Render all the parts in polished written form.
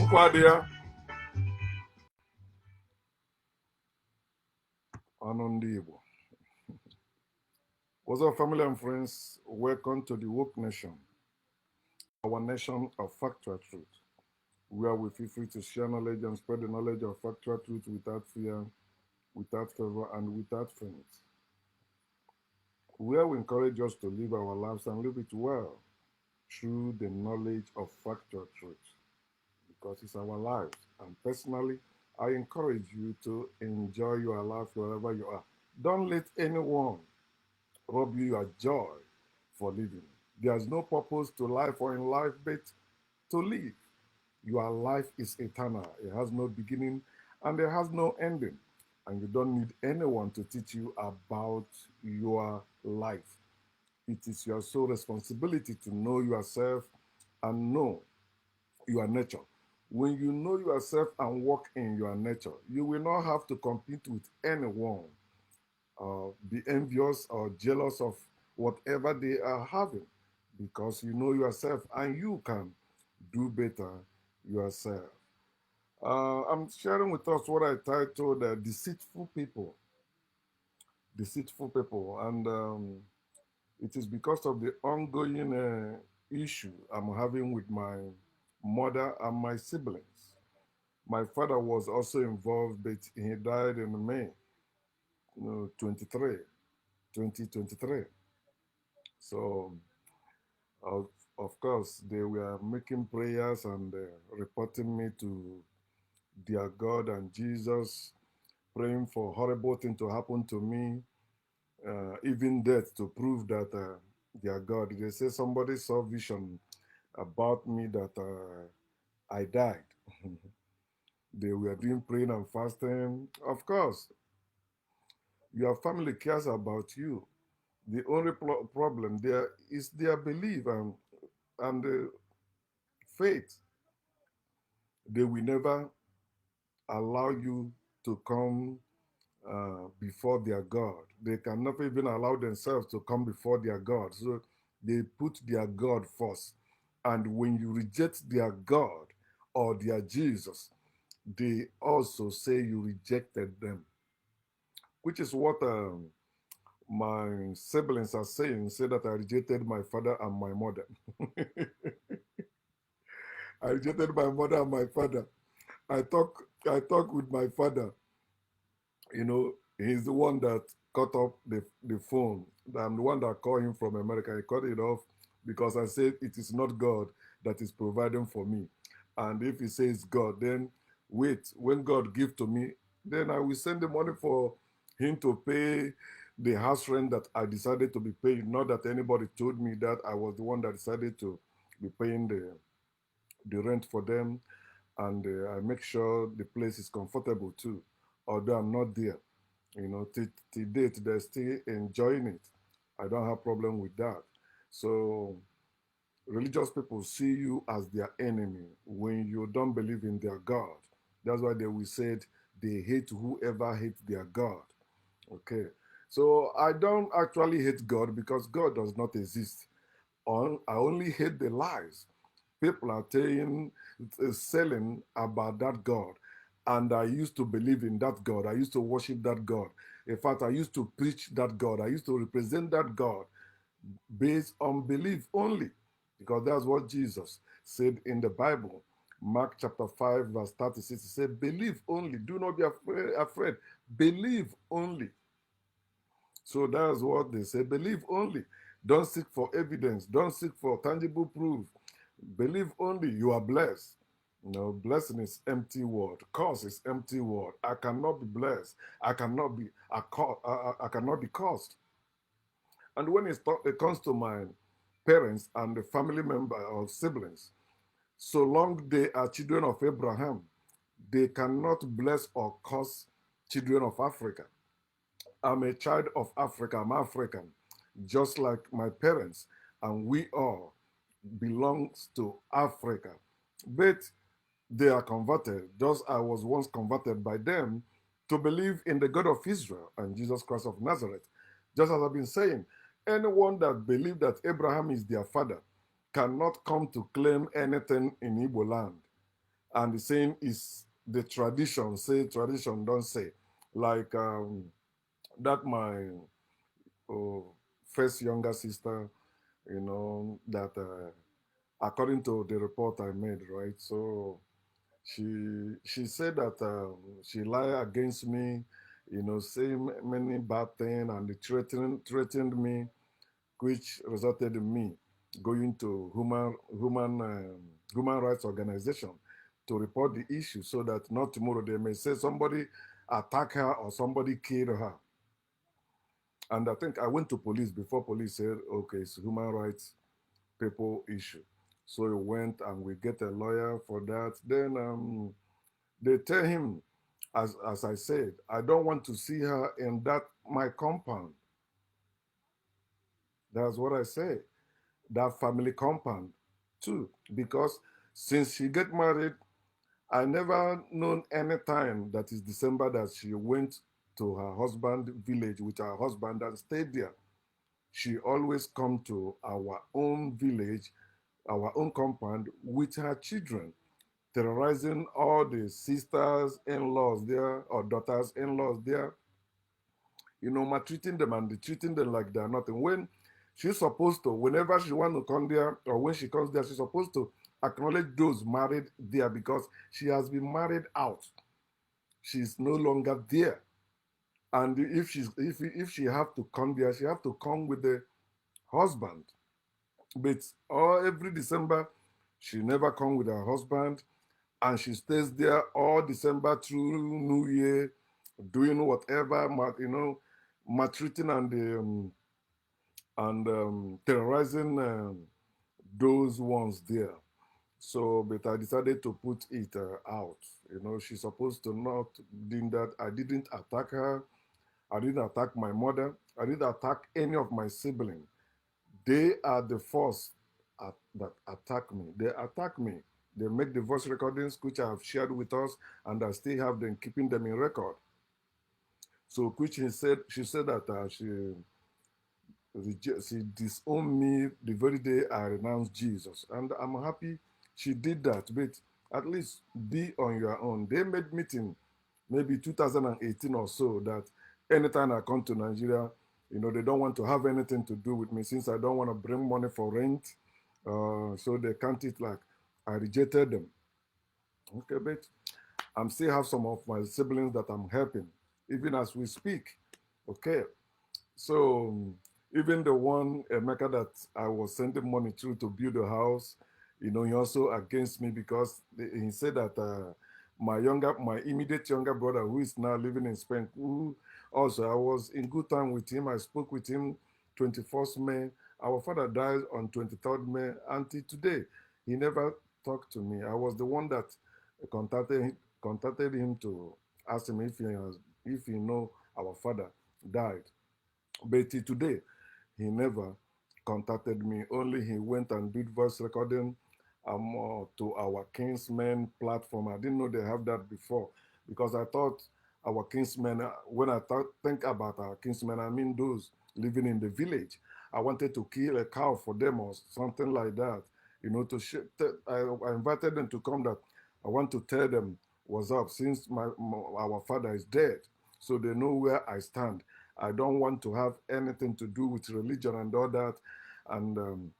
Okwadia. Anondibo. What's up, family and friends? Welcome to the Woke Nation, our nation of factual truth, where we feel free to share knowledge and spread the knowledge of factual truth without fear, without favor, and without faint. Where we encourage us to live our lives and live it well through the knowledge of factual truth, because it's our lives. And personally, I encourage you to enjoy your life wherever you are. Don't let anyone rob you your joy for living. There's no purpose to life or in life but to live. Your life is eternal. It has no beginning and it has no ending. And you don't need anyone to teach you about your life. It is your sole responsibility to know yourself and know your nature. When you know yourself and walk in your nature, you will not have to compete with anyone, be envious or jealous of whatever they are having, because you know yourself and you can do better yourself. I'm sharing with us what I titled Deceitful People. Deceitful People. And it is because of the ongoing issue I'm having with my mother and my siblings. My father was also involved, but he died in May 2023. So, of, of course, they were making prayers and reporting me to their God and Jesus, praying for horrible things to happen to me, even death, to prove that they are God. They say somebody saw vision about me that I died. They were doing praying and fasting. Of course, your family cares about you. The only problem there is their belief and faith. They will never allow you to come before their God. They cannot even allow themselves to come before their God. So they put their God first. And when you reject their God or their Jesus, they also say you rejected them, which is what my siblings are saying, say that I rejected my father and my mother. I rejected my mother and my father. I talk with my father. He's the one that cut off the phone. I'm the one that called him from America. He cut it off because I said it is not God that is providing for me. And if he says God, then wait, when God give to me, then I will send the money for him to pay the house rent that I decided to be paying. Not that anybody told me that. I was the one that decided to be paying the rent for them. And I make sure the place is comfortable too, although I'm not there. Till date, they're still enjoying it. I don't have problem with that. So religious people see you as their enemy when you don't believe in their God. That's why they will say they hate whoever hates their God. Okay. So I don't actually hate God because God does not exist. I only hate the lies people are selling about that God. And I used to believe in that God. I used to worship that God. In fact, I used to preach that God. I used to represent that God based on belief only, because that's what Jesus said in the Bible. Mark chapter 5, verse 36, he said, believe only. Do not be afraid. Believe only. So that's what they say. Believe only. Don't seek for evidence. Don't seek for tangible proof. Believe only. You are blessed. Blessing is empty word. Curse is empty word. I cannot be blessed. I cannot be I cannot be cursed. And when it comes to my parents and the family member or siblings, so long they are children of Abraham, they cannot bless or curse children of Africa. I'm a child of Africa. I'm African, just like my parents, and we all belongs to Africa. But they are converted, just I was once converted by them to believe in the God of Israel and Jesus Christ of Nazareth. Just as I've been saying, anyone that believes that Abraham is their father cannot come to claim anything in Igbo land. And the saying is the tradition, say tradition, don't say. Like that my uh, first younger sister, that according to the report I made, right? So she said that she lied against me, saying many bad things and threatened me, which resulted in me going to human rights organization to report the issue so that not tomorrow they may say somebody attack her or somebody killed her. And I think I went to police before police said, okay, it's human rights people issue. So we went and we get a lawyer for that. Then they tell him, as I said, I don't want to see her in that my compound. That's what I say. That family compound too. Because since she get married, I never known any time that is December that she went to her husband village with her husband and stayed there. She always come to our own village, our own compound with her children, terrorizing all the sisters in-laws there or daughters in-laws there, maltreating them and treating them like they're nothing. When she's supposed to, whenever she want to come there or when she comes there, she's supposed to acknowledge those married there because she has been married out. She's no longer there. And if she have to come there, she have to come with the husband. But every December, she never come with her husband, and she stays there all December through New Year, doing whatever, maltreating and terrorizing those ones there. So, but I decided to put it out. She's supposed to not doing that. I didn't attack her. I didn't attack my mother. I didn't attack any of my siblings. They are the first that attack me. They attack me. They make the voice recordings, which I have shared with us, and I still have them, keeping them in record. So, which she said that she disowned me the very day I renounced Jesus, and I'm happy she did that. But at least be on your own. They made meeting maybe 2018 or so that anytime I come to Nigeria, they don't want to have anything to do with me since I don't want to bring money for rent. So they count it like I rejected them. Okay, but I'm still have some of my siblings that I'm helping, even as we speak. Okay, so even the one Emeka that I was sending money through to build a house, he also against me because he said that my immediate younger brother, who is now living in Spain, who also I was in good time with him. I spoke with him 21st May. Our father died on 23rd May. Until today, he never talked to me. I was the one that contacted him to ask him if he know our father died. But today, he never contacted me. Only he went and did voice recording to our Kingsmen platform. I didn't know they have that before because I thought our Kingsmen, when think about our Kingsmen, I mean those living in the village. I wanted to kill a cow for them or something like that. I invited them to come that I want to tell them what's up since our father is dead. So they know where I stand. I don't want to have anything to do with religion and all that. And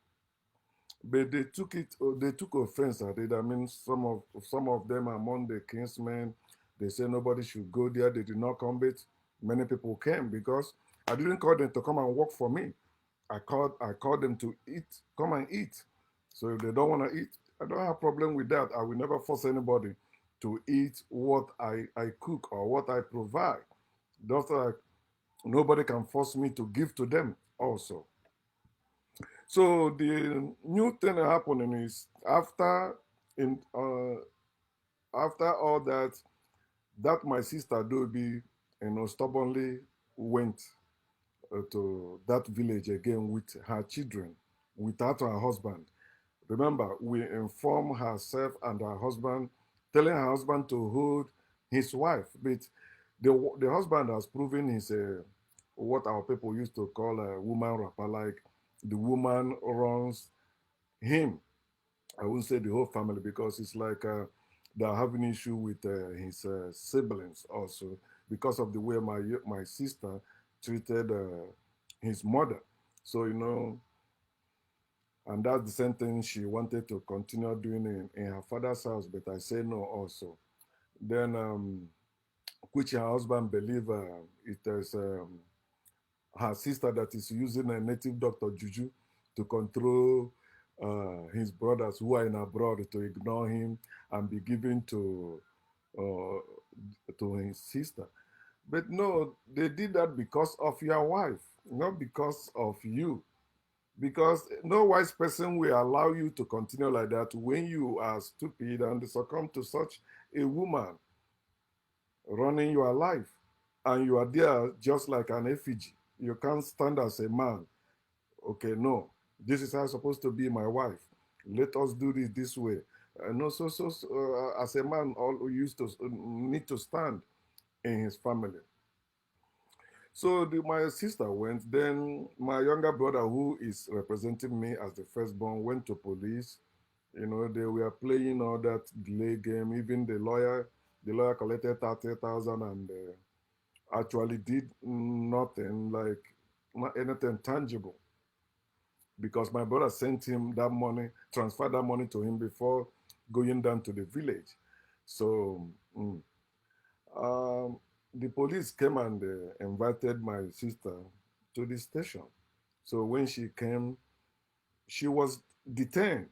but they took offense at it. I mean, some of them among the kinsmen, they say nobody should go there. They did not come, but many people came because I didn't call them to come and work for me. I called them to eat, come and eat. So if they don't want to eat, I don't have a problem with that. I will never force anybody to eat what I cook or what I provide. Just like nobody can force me to give to them also. So the new thing happening is in after all that, my sister Dobie, stubbornly went to that village again with her children, without her husband. Remember, we inform herself and her husband, telling her husband to hold his wife, but the husband has proven he's what our people used to call a woman rapper, like the woman runs him. I wouldn't say the whole family because it's like that are having issue with his siblings also because of the way my sister treated his mother. So and that's the same thing she wanted to continue doing in her father's house, but I say no also. Then which her husband believe it is her sister that is using a native doctor juju to control his brothers who are in abroad to ignore him and be given to his sister. But no, they did that because of your wife, not because of you. Because no wise person will allow you to continue like that when you are stupid and succumb to such a woman running your life. And you are there just like an effigy. You can't stand as a man. Okay, no, this is how it's supposed to be my wife. Let us do this way. No, as a man, all used to need to stand in his family. So my sister went. Then my younger brother, who is representing me as the firstborn, went to police. They were playing all that delay game. Even the lawyer collected 30,000 and actually did nothing, like not anything tangible, because my brother sent him that money, transferred that money to him before going down to the village. So um, the police came and invited my sister to the station. So when she came, she was detained.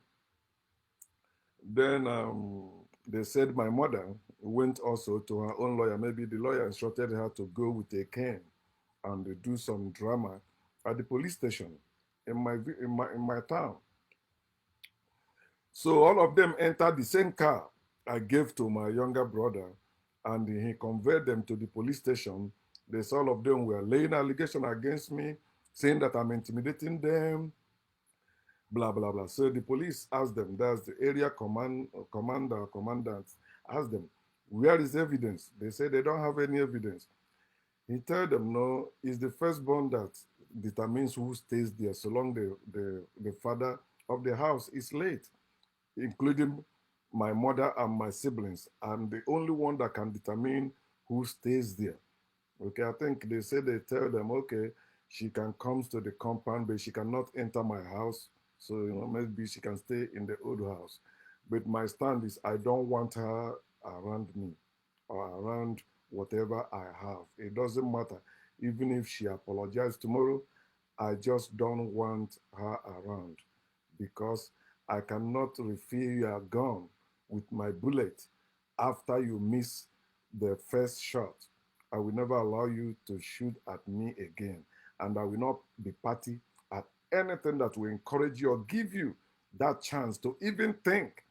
Then they said my mother went also to her own lawyer. Maybe the lawyer instructed her to go with a cane and do some drama at the police station in my town. So all of them entered the same car I gave to my younger brother, and he conveyed them to the police station. They all of them were laying allegation against me, saying that I'm intimidating them, blah blah blah. So the police asked them, that's the area commandant, asked them, where is evidence? They said they don't have any evidence. He told them, no, it's the firstborn that determines who stays there, so long the father of the house is late, including my mother and my siblings. I'm the only one that can determine who stays there. Okay, I think they say they tell them, okay, she can come to the compound, but she cannot enter my house. So, maybe she can stay in the old house. But my stand is I don't want her around me or around whatever I have. It doesn't matter. Even if she apologizes tomorrow, I just don't want her around because I cannot refill your gun with my bullet after you miss the first shot. I will never allow you to shoot at me again. And I will not be party at anything that will encourage you or give you that chance to even think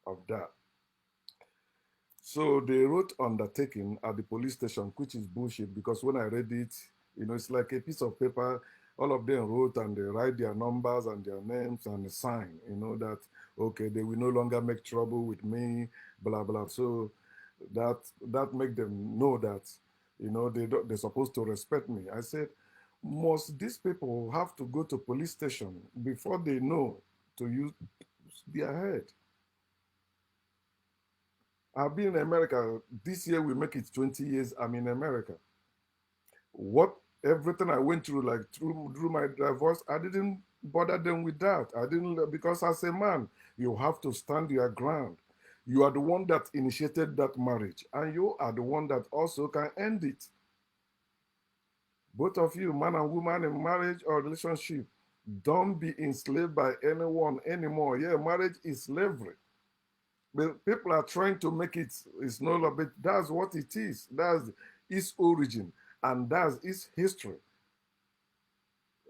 of that. So they wrote undertaking at the police station, which is bullshit because when I read it, it's like a piece of paper. All of them wrote and they write their numbers and their names and the sign, that, okay, they will no longer make trouble with me, blah, blah. So that make them know that, they're supposed to respect me. I said, must these people have to go to police station before they know to use their head? I've been in America. This year we make it 20 years I'm in America. What everything I went through, like through my divorce, I didn't bother them with that. I didn't, because as a man, you have to stand your ground. You are the one that initiated that marriage, and you are the one that also can end it. Both of you, man and woman in marriage or relationship, don't be enslaved by anyone anymore. Yeah, marriage is slavery. But people are trying to make it's no longer, but that's what it is. That's its origin, and that's its history.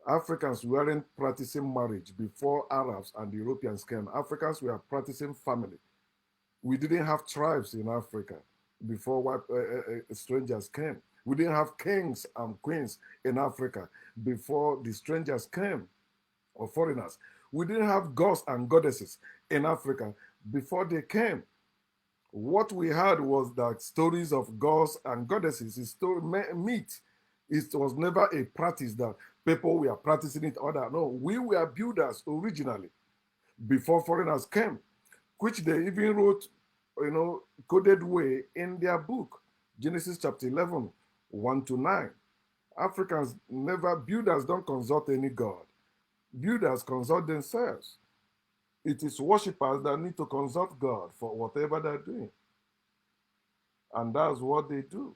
Africans weren't practicing marriage before Arabs and Europeans came. Africans were practicing family. We didn't have tribes in Africa before strangers came. We didn't have kings and queens in Africa before the strangers came or foreigners. We didn't have gods and goddesses in Africa before they came. What we had was that stories of gods and goddesses is story myth. It was never a practice that people were practicing it or that. No, we were builders originally before foreigners came, which they even wrote. coded way in their book. Genesis chapter 11, 1 to 9. Africans never, builders don't consult any God. Builders consult themselves. It is worshippers that need to consult God for whatever they're doing. And that's what they do.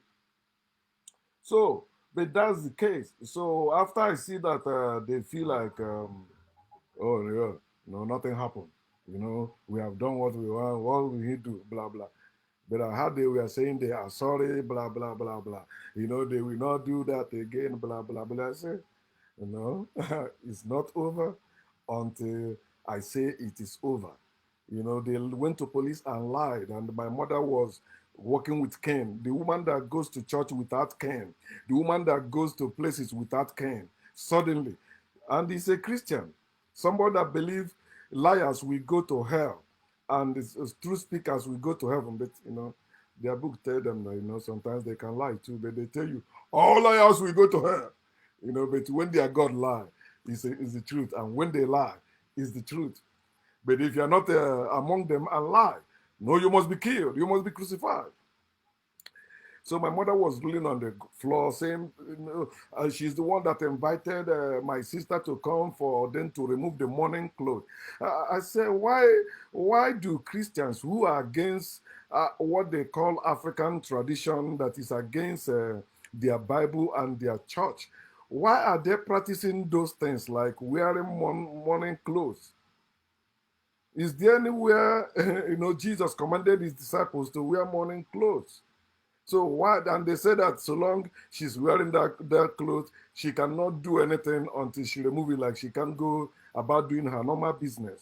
So, but that's the case. So after I see that they feel like, oh, yeah, no, nothing happened. We have done what we want, what we need to do, blah, blah. But I heard they were saying they are sorry, blah, blah, blah, blah. They will not do that again, blah, blah, blah. I say, it's not over until I say it is over. They went to police and lied, and my mother was working with Ken. The woman that goes to church without Ken, the woman that goes to places without Ken, suddenly, and he's a Christian, somebody that believes liars will go to hell, and true speakers will go to heaven. But their book tell them that sometimes they can lie too, but they tell you all liars will go to hell. But when their God lie, is the truth, and when they lie, is the truth. But if you're not among them and lie, no, you must be killed, you must be crucified. So my mother was rolling on the floor saying, she's the one that invited my sister to come for them to remove the mourning clothes. I said, why do Christians who are against what they call African tradition, that is against their Bible and their church, why are they practicing those things like wearing mourning clothes? Is there anywhere, Jesus commanded his disciples to wear mourning clothes? So why? And they say that so long she's wearing that clothes, she cannot do anything until she remove it. Like she can't go about doing her normal business.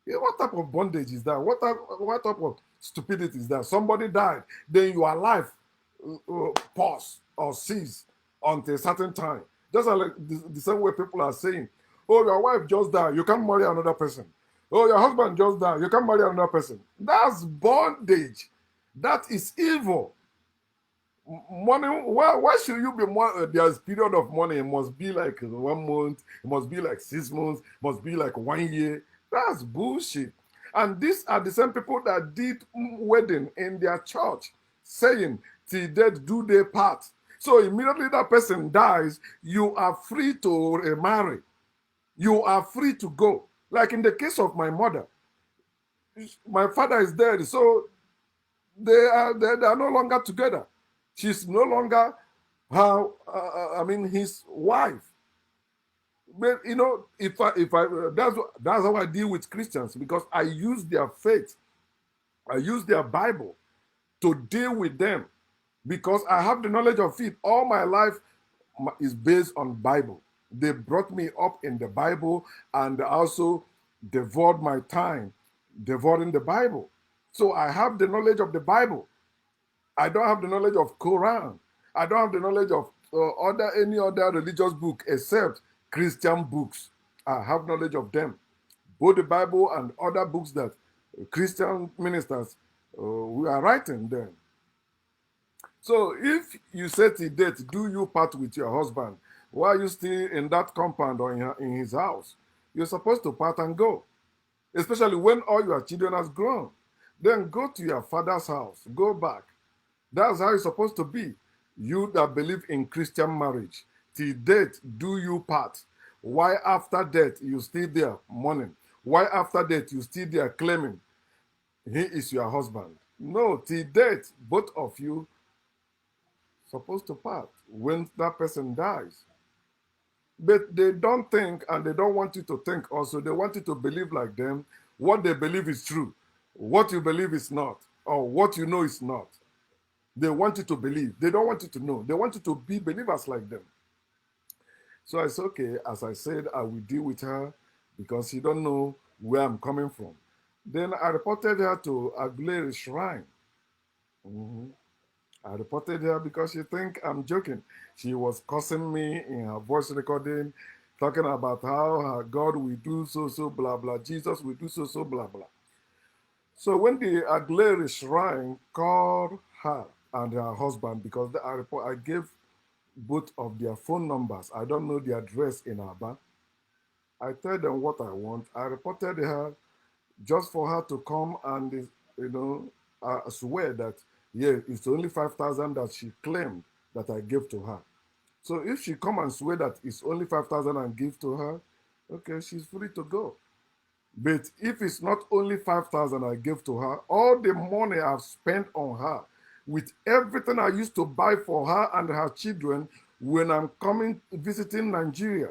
Yeah, what type of bondage is that? What type of stupidity is that? Somebody died, then your life pause or cease until a certain time. Just like the same way people are saying, "Oh, your wife just died, you can't marry another person. Oh, your husband just died, you can't marry another person." That's bondage. That is evil. Mourning, why should you be more? There's period of mourning. It must be like 1 month, it must be like 6 months, it must be like 1 year. That's bullshit. And these are the same people that did wedding in their church, saying till death do their part. So immediately that person dies, you are free to remarry. You are free to go. Like in the case of my mother, my father is dead, so they are no longer together. She's no longer his wife. But if I that's how I deal with Christians, because I use their faith, I use their Bible to deal with them, because I have the knowledge of it. All my life is based on Bible. They brought me up in the Bible, and also devoured my time devouring the Bible. So I have the knowledge of the Bible. I don't have the knowledge of Quran. I don't have the knowledge of any other religious book except Christian books. I have knowledge of them, both the Bible and other books that Christian ministers we are writing them. So if you say to date, do you part with your husband while you still in that compound or in his house? You're supposed to part and go, especially when all your children has grown. Then go to your father's house, go back. That's how it's supposed to be. You that believe in Christian marriage, till death do you part. Why after death you still there mourning? Why after death you still there claiming he is your husband? No, till death, both of you supposed to part when that person dies. But they don't think, and they don't want you to think also. They want you to believe like them. What they believe is true. What you believe is not, or what you know is not. They want you to believe. They don't want you to know. They want you to be believers like them. So I said, okay, as I said, I will deal with her because she don't know where I'm coming from. Then I reported her to Aguilera Shrine. Mhm. I reported her because she think I'm joking. She was cursing me in her voice recording, talking about how her God will do so, blah, blah. Jesus will do so, blah, blah. So when the Aguilera Shrine called her and her husband, because I gave both of their phone numbers. I don't know the address in Aba. I tell them what I want. I reported her just for her to come and, swear that, yeah, it's only 5,000 that she claimed that I gave to her. So if she come and swear that it's only 5,000 and give to her, okay, she's free to go. But if it's not only 5,000 I gave to her, all the money I've spent on her, with everything I used to buy for her and her children when I'm coming visiting Nigeria,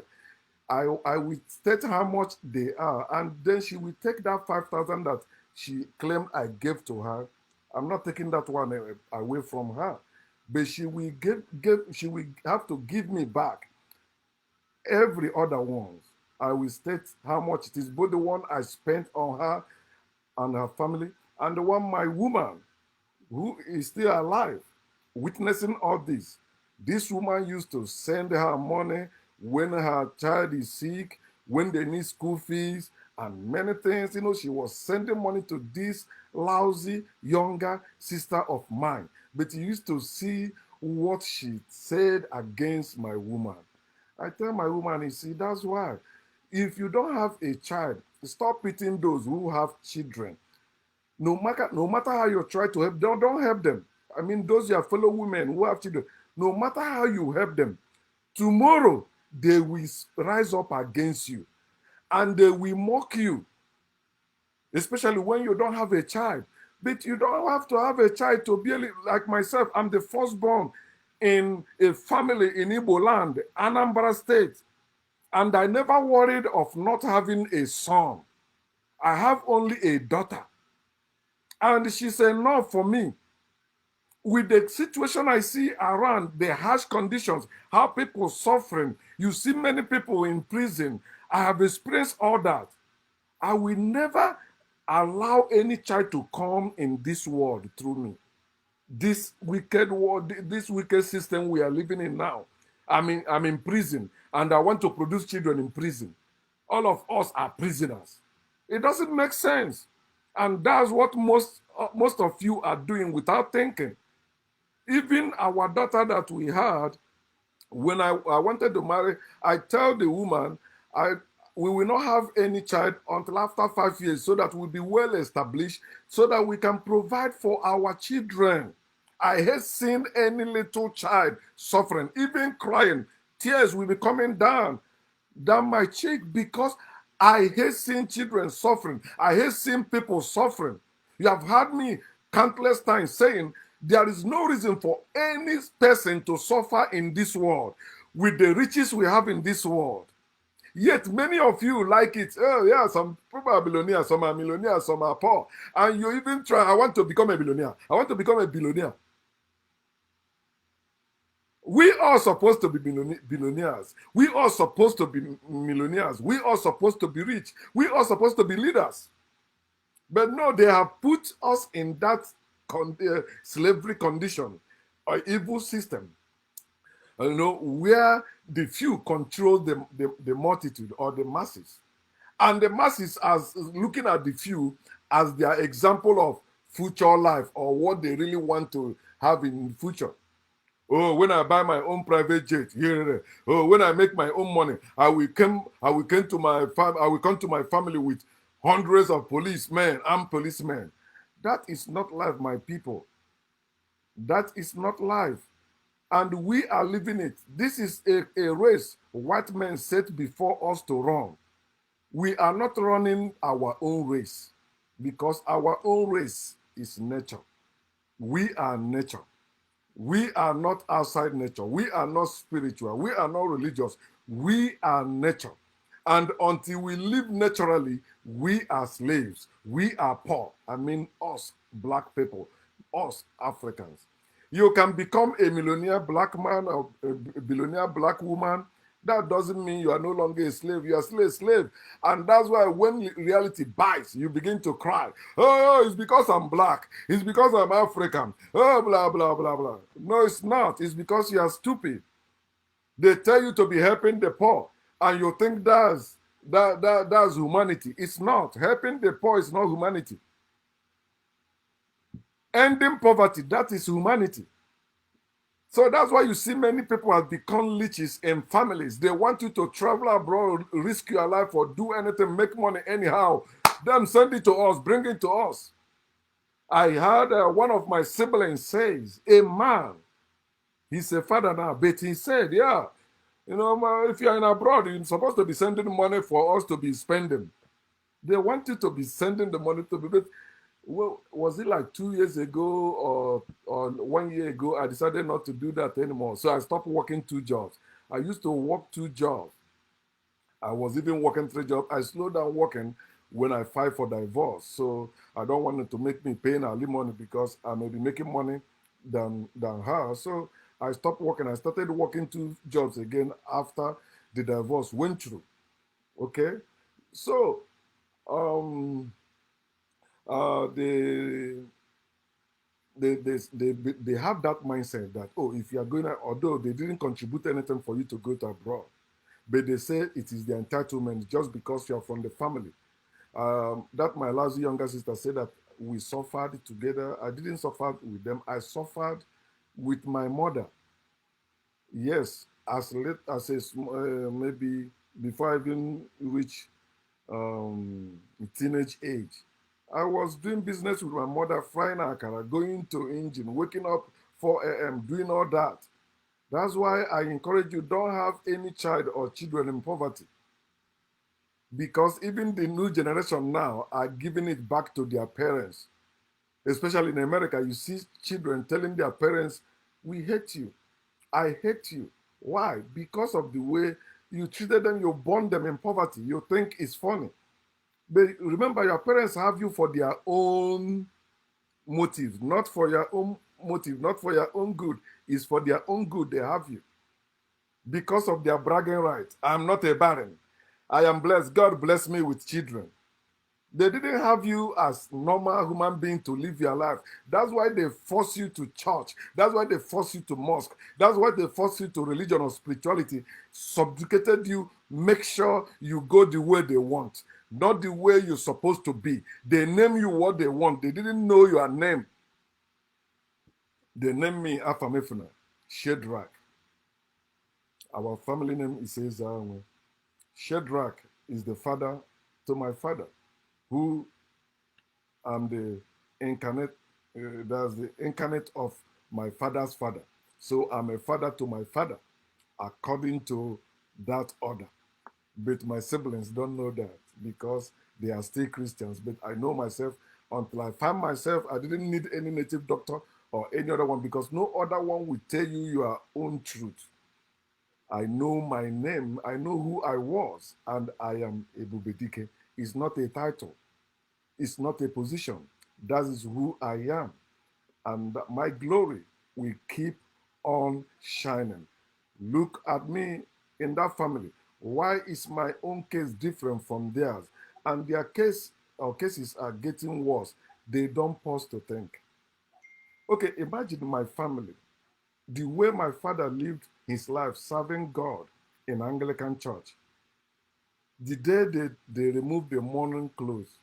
I will state how much they are, and then she will take that 5,000 that she claimed I gave to her. I'm not taking that one away from her, but she will have to give me back every other ones. I will state how much it is, both the one I spent on her and her family, and the one my woman who is still alive, witnessing all this. This woman used to send her money when her child is sick, when they need school fees, and many things. She was sending money to this lousy younger sister of mine. But you used to see what she said against my woman. I tell my woman, you see, that's why. If you don't have a child, stop pitying those who have children. No matter how you try to help, don't help them. I mean, those your fellow women who have children, no matter how you help them, tomorrow they will rise up against you and they will mock you, especially when you don't have a child. But you don't have to have a child to be like myself. I'm the firstborn in a family in Igbo land, Anambra State, and I never worried of not having a son. I have only a daughter, and she's enough for me. With the situation I see around, the harsh conditions, how people suffering, you see many people in prison. I have experienced all that. I will never allow any child to come in this world through me. This wicked world, this wicked system we are living in now. I'm in prison and I want to produce children in prison. All of us are prisoners. It doesn't make sense. And that's what most of you are doing without thinking. Even our daughter that we had, when I wanted to marry, I tell the woman, we will not have any child until after 5 years so that we'll be well established so that we can provide for our children. I hate seeing any little child suffering, even crying. Tears will be coming down my cheek because I hate seeing children suffering. I hate seeing people suffering. You have heard me countless times saying there is no reason for any person to suffer in this world with the riches we have in this world. Yet many of you like it. Oh, yeah, some people are billionaires, some are millionaires, some are poor. And you even try, I want to become a billionaire. I want to become a billionaire. We are supposed to be billionaires. We are supposed to be millionaires. We are supposed to be rich. We are supposed to be leaders. But no, they have put us in that slavery condition or evil system, where the few control the multitude or the masses. And the masses are looking at the few as their example of future life or what they really want to have in the future. Oh, when I buy my own private jet, here. Oh, when I make my own money, I will come to my family with hundreds of policemen and policemen. That is not life, my people. That is not life. And we are living it. This is a race white men set before us to run. We are not running our own race because our own race is nature. We are nature. We are not outside nature. We are not spiritual. We are not religious. We are nature. And until we live naturally, we are slaves. We are poor. I mean, us, black people, us, Africans. You can become a millionaire black man or a billionaire black woman. That doesn't mean you are no longer a slave. You are still a slave. And that's why when reality bites, you begin to cry. Oh, it's because I'm black. It's because I'm African. Oh, blah, blah, blah, blah. No, it's not. It's because you are stupid. They tell you to be helping the poor. And you think that's humanity. It's not. Helping the poor is not humanity. Ending poverty, that is humanity. So that's why you see many people have become leeches in families. They want you to travel abroad, risk your life, or do anything, make money anyhow. Then send it to us, bring it to us. I heard one of my siblings says, a man, he's a father now, but he said, yeah, you know, if you're in abroad, you're supposed to be sending money for us to be spending. They want you to be sending the money to be. But, well, was it like 2 years ago or 1 year ago? I decided not to do that anymore. So I stopped working two jobs. I used to work two jobs. I was even working three jobs. I slowed down working when I filed for divorce. So I don't want it to make me paying alimony because I may be making money than her. So I stopped working. I started working two jobs again after the divorce went through. Okay, so um, they they have that mindset that, oh, if you are going out, although they didn't contribute anything for you to go to abroad, but they say it is the entitlement just because you are from the family. That my last younger sister said that we suffered together. I didn't suffer with them. I suffered with my mother. Yes, as late as maybe before I even reach teenage age. I was doing business with my mother, frying akara, going to engine, waking up 4 a.m., doing all that. That's why I encourage you, don't have any child or children in poverty. Because even the new generation now are giving it back to their parents. Especially in America, you see children telling their parents, we hate you. I hate you. Why? Because of the way you treated them, you born them in poverty. You think it's funny. But remember, your parents have you for their own motive, not for your own motive, not for your own good. It's for their own good they have you because of their bragging rights. I'm not a barren. I am blessed. God bless me with children. They didn't have you as normal human being to live your life. That's why they force you to church. That's why they force you to mosque. That's why they force you to religion or spirituality. Subjugated you, make sure you go the way they want, not the way you're supposed to be. They name you what they want. They didn't know your name. They named me Afamefuna, Shadrach. Our family name is Ezanwe. Shadrach is the father to my father, who am the incarnate, that's the incarnate of my father's father. So I'm a father to my father, according to that order. But my siblings don't know that because they are still Christians. But I know myself until I find myself, I didn't need any native doctor or any other one because no other one will tell you your own truth. I know my name, I know who I was, and I am a Bubedike. It's not a title, it's not a position. That is who I am. And my glory will keep on shining. Look at me in that family. Why is my own case different from theirs? And their case or cases are getting worse. They don't pause to think. Okay, imagine my family. The way my father lived his life serving God in Anglican church. The day they removed the mourning clothes,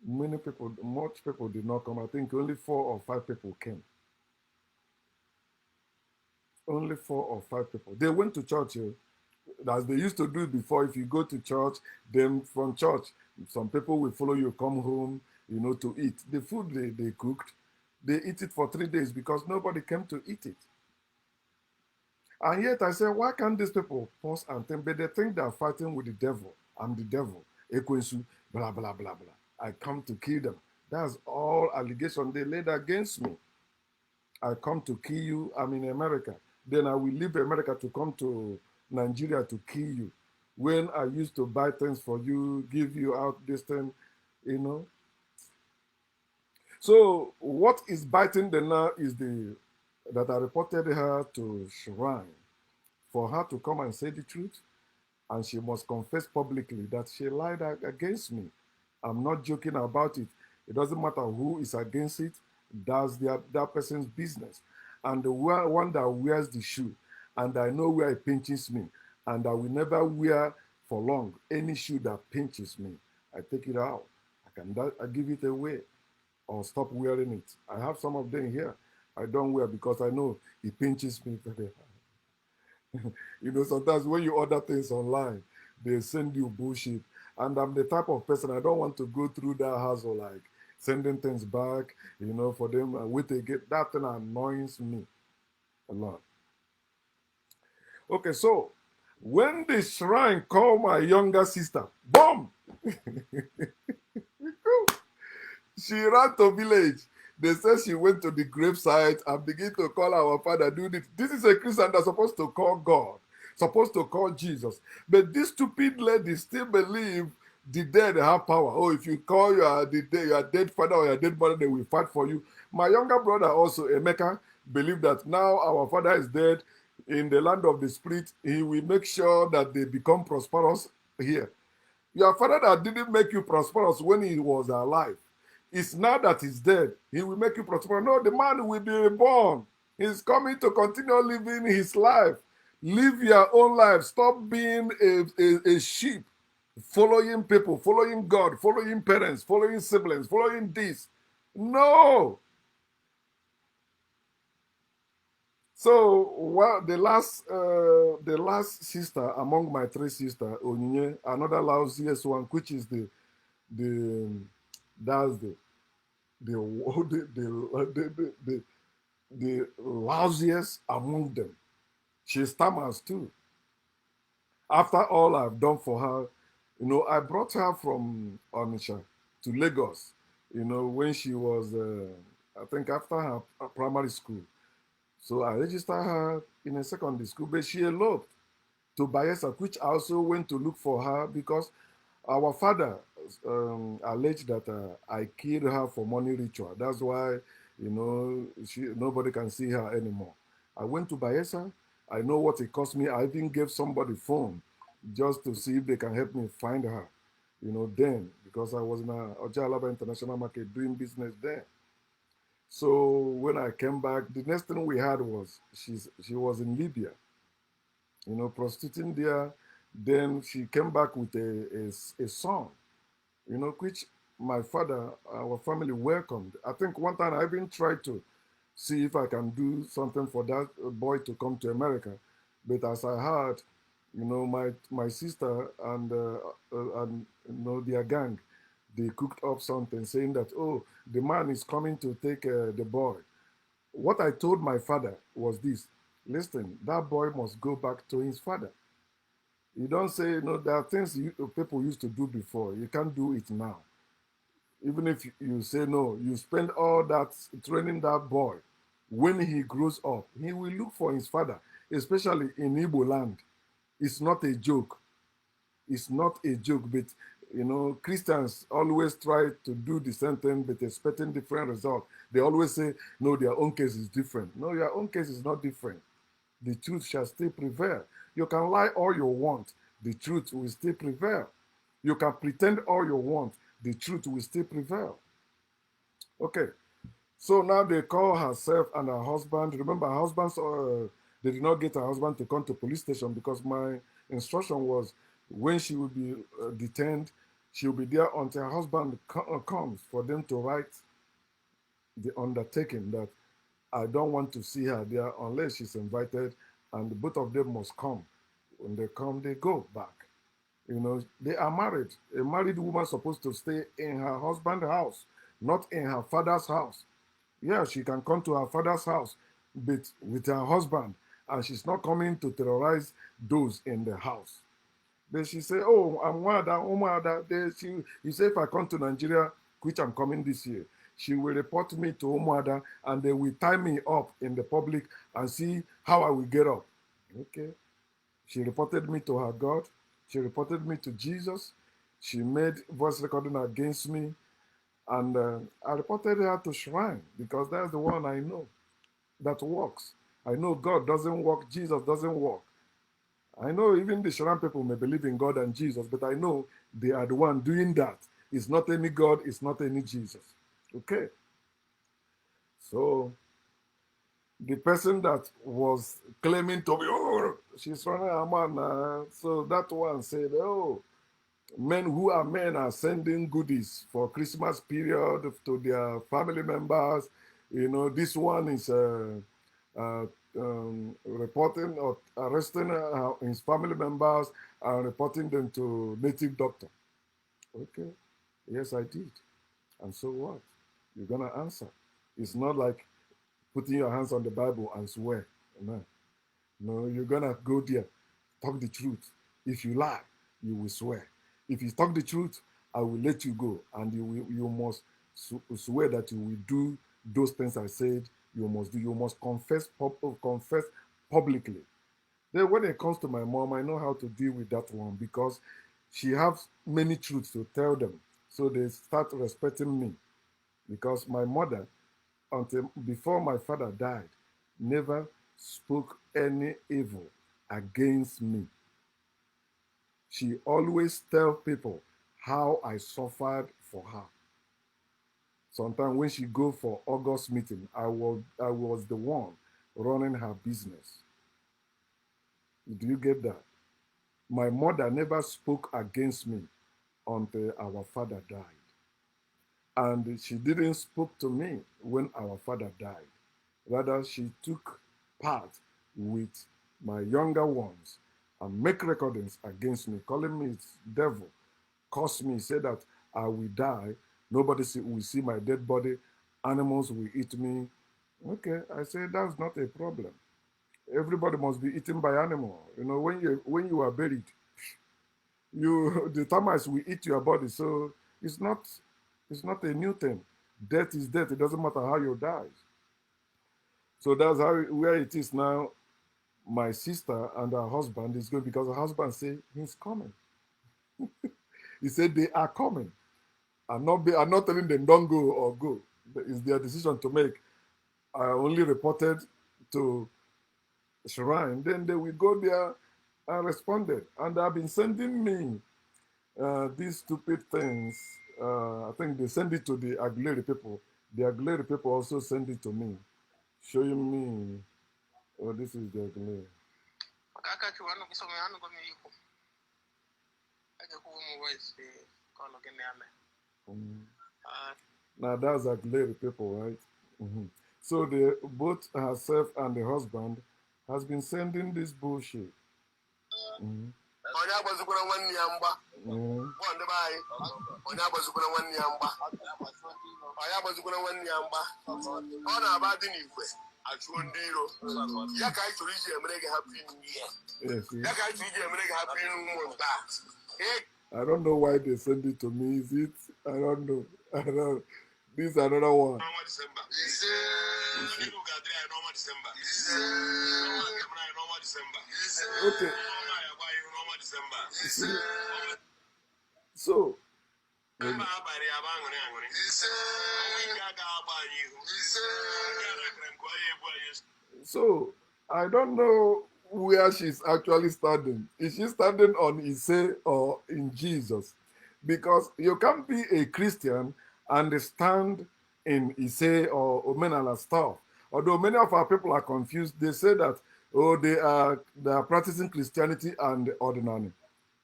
much people did not come. I think only 4 or 5 people came. Only 4 or 5 people. They went to church as they used to do before. If you go to church, then from church, some people will follow you, come home, to eat. The food they cooked, they eat it for 3 days because nobody came to eat it. And yet I say, why can't these people pause and think? But they think they're fighting with the devil. I'm the devil. Ekwensu, blah, blah, blah, blah. I come to kill them. That's all allegation they laid against me. I come to kill you. I'm in America. Then I will leave America to come to Nigeria to kill you. When I used to buy things for you, give you out this thing, you know. So what is biting the now is the that I reported her to Shrine for her to come and say the truth, and she must confess publicly that she lied against me. I'm not joking about it. It doesn't matter who is against it, that's that person's business. And the one that wears the shoe, and I know where it pinches me, and I will never wear for long any shoe that pinches me. I take it out. I give it away or stop wearing it. I have some of them here. I don't wear because I know it pinches me very sometimes when you order things online, they send you bullshit. And I'm the type of person I don't want to go through that hassle like sending things back, for them. Wait again. That thing annoys me a lot. Okay, so when the shrine called my younger sister, boom, she ran to village. They said she went to the gravesite and began to call our father. Do this. This is a Christian that's supposed to call God, supposed to call Jesus. But this stupid lady still believe the dead have power. Oh, if you call your dead father or your dead mother, they will fight for you. My younger brother also, Emeka, believed that now our father is dead in the land of the spirit. He will make sure that they become prosperous here. Your father that didn't make you prosperous when he was alive, it's now that he's dead. He will make you prosperous. No, the man will be reborn. He's coming to continue living his life. Live your own life. Stop being a sheep, following people, following God, following parents, following siblings, following this. No. So well, the last sister among my three sisters, Onyinye, another lousiest one, which is the that's the the lousiest among them. She stammers too. After all I've done for her, I brought her from Onitsha to Lagos. When she was, I think, after her primary school. So I registered her in a secondary school, but she eloped to Bayelsa, which I also went to look for her because our father alleged that I killed her for money ritual. That's why, nobody can see her anymore. I went to Bayelsa. I know what it cost me. I even gave somebody phone just to see if they can help me find her. Then because I was in Ojalaba International Market doing business there. So when I came back, the next thing we had was she was in Libya, prostituting there. Then she came back with a son, which my father, our family welcomed. I think one time I even tried to see if I can do something for that boy to come to America. But as I heard, my sister and their gang, they cooked up something saying that, oh, the man is coming to take the boy. What I told my father was this: listen, that boy must go back to his father. You don't say, no, there are things people used to do before. You can't do it now. Even if you say no, you spend all that training that boy. When he grows up, he will look for his father, especially in Igbo land. It's not a joke. It's not a joke, but Christians always try to do the same thing, but expecting different results. They always say, no, their own case is different. No, your own case is not different. The truth shall still prevail. You can lie all you want, the truth will still prevail. You can pretend all you want, the truth will still prevail. Okay, so now they call herself and her husband. Remember, her husband's, they did not get her husband to come to police station because my instruction was when she will be detained, she will be there until her husband comes for them to write the undertaking that I don't want to see her there unless she's invited, and both of them must come. When they come, they go back. They are married. A married woman is supposed to stay in her husband's house, not in her father's house. Yeah, she can come to her father's house, but with her husband, and she's not coming to terrorize those in the house. Then she say, "Oh, I'm Wada, Umada." You say, if I come to Nigeria, which I'm coming this year, she will report me to Umada, and they will tie me up in the public and see how I will get up. Okay. She reported me to her God. She reported me to Jesus. She made voice recording against me, and I reported her to Shrine because that's the one I know that works. I know God doesn't work. Jesus doesn't work. I know even the Shrine people may believe in God and Jesus, but I know they are the one doing that. It's not any God. It's not any Jesus. Okay. So the person that was claiming to be, oh, she's running a man. So that one said, oh, men who are men are sending goodies for Christmas period to their family members. This one is uh, reporting or arresting his family members and reporting them to native doctor. Okay, yes, I did. And so what? You're going to answer. It's not like putting your hands on the Bible and swear. No, no, you're going to go there, talk the truth. If you lie, you will swear. If you talk the truth, I will let you go. And you must swear that you will do those things I said you must do. You must confess publicly. Then when it comes to my mom, I know how to deal with that one because she has many truths to tell them. So they start respecting me because my mother, until before my father died, never spoke any evil against me. She always tell people how I suffered for her. Sometimes when she go for August meeting, I was the one running her business. Do you get that? My mother never spoke against me until our father died. And she didn't speak to me when our father died. Rather, she took part with my younger ones and make recordings against me, calling me devil, curse me, say that I will die. Nobody will see my dead body. Animals will eat me. Okay, I say that's not a problem. Everybody must be eaten by animal. You know, when you are buried, you the termites will eat your body. So it's not it's not a new thing. Death is death. It doesn't matter how you die. So that's how where it is now. My sister and her husband is going because her husband say he's coming. He said they are coming. I'm not telling them don't go or go. It's their decision to make. I only reported to Shrine. Then they will go there and responded. And they have been sending me these stupid things. I think they send it to the Aguilera people. The Aguilera people also send it to me, showing me, oh, this is the Aguilera. Now that's Aguilera people, right? Mm-hmm. So the both herself and the husband has been sending this bullshit. Mm-hmm. Onye agbazikwara nwanne ya mgba ndị be anyị onye agbazikwara nwanne ya mgba onye agbazikwara nwanne ya mgba ọ na-aba dị n'igwe achụọ ndị iro ya ka anyị chọrọ iji emere gị hapụ inu ihe ya ka anyị chọrọ iji emere gị hapụ inu ụmụnta. I don't know why they send it to me. Is it? I don't know. I don't. This is another one. Okay. So, so I don't know where she's actually standing. Is she standing on Ise or in Jesus? Because you can't be a Christian and stand in Ise or Omenala stuff. Although many of our people are confused, they say that they are practicing Christianity and ordinary.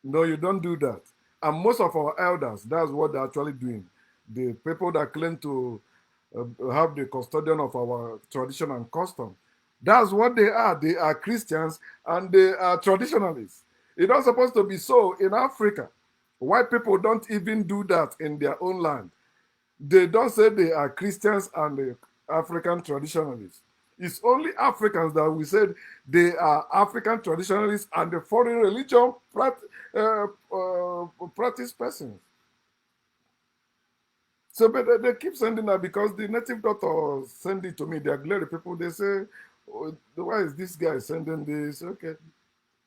No, you don't do that. And most of our elders, that's what they're actually doing. The people that claim to have the custodian of our tradition and custom, that's what they are. They are Christians and they are traditionalists. It's not supposed to be so in Africa. White people don't even do that in their own land. They don't say they are Christians and African traditionalists. It's only Africans that we said they are African traditionalists and the foreign religion practice persons. So but they keep sending that because the native doctor send it to me. The Aguilera people, they say, oh, why is this guy sending this? Okay.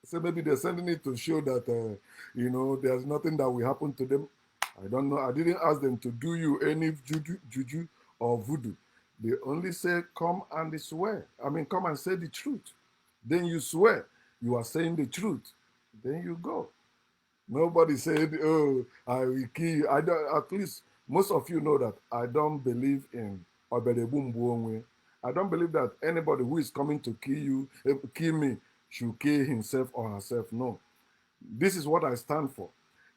So maybe they're sending it to show that, there's nothing that will happen to them. I don't know. I didn't ask them to do you any juju or voodoo. They only say, come and swear. I mean, come and say the truth. Then you swear. You are saying the truth. Then you go. Nobody said, oh, I will kill you. I don't, at least most of you know that I don't believe in Obedebumbuonwe. I don't believe that anybody who is coming to kill me, should kill himself or herself. No. This is what I stand for.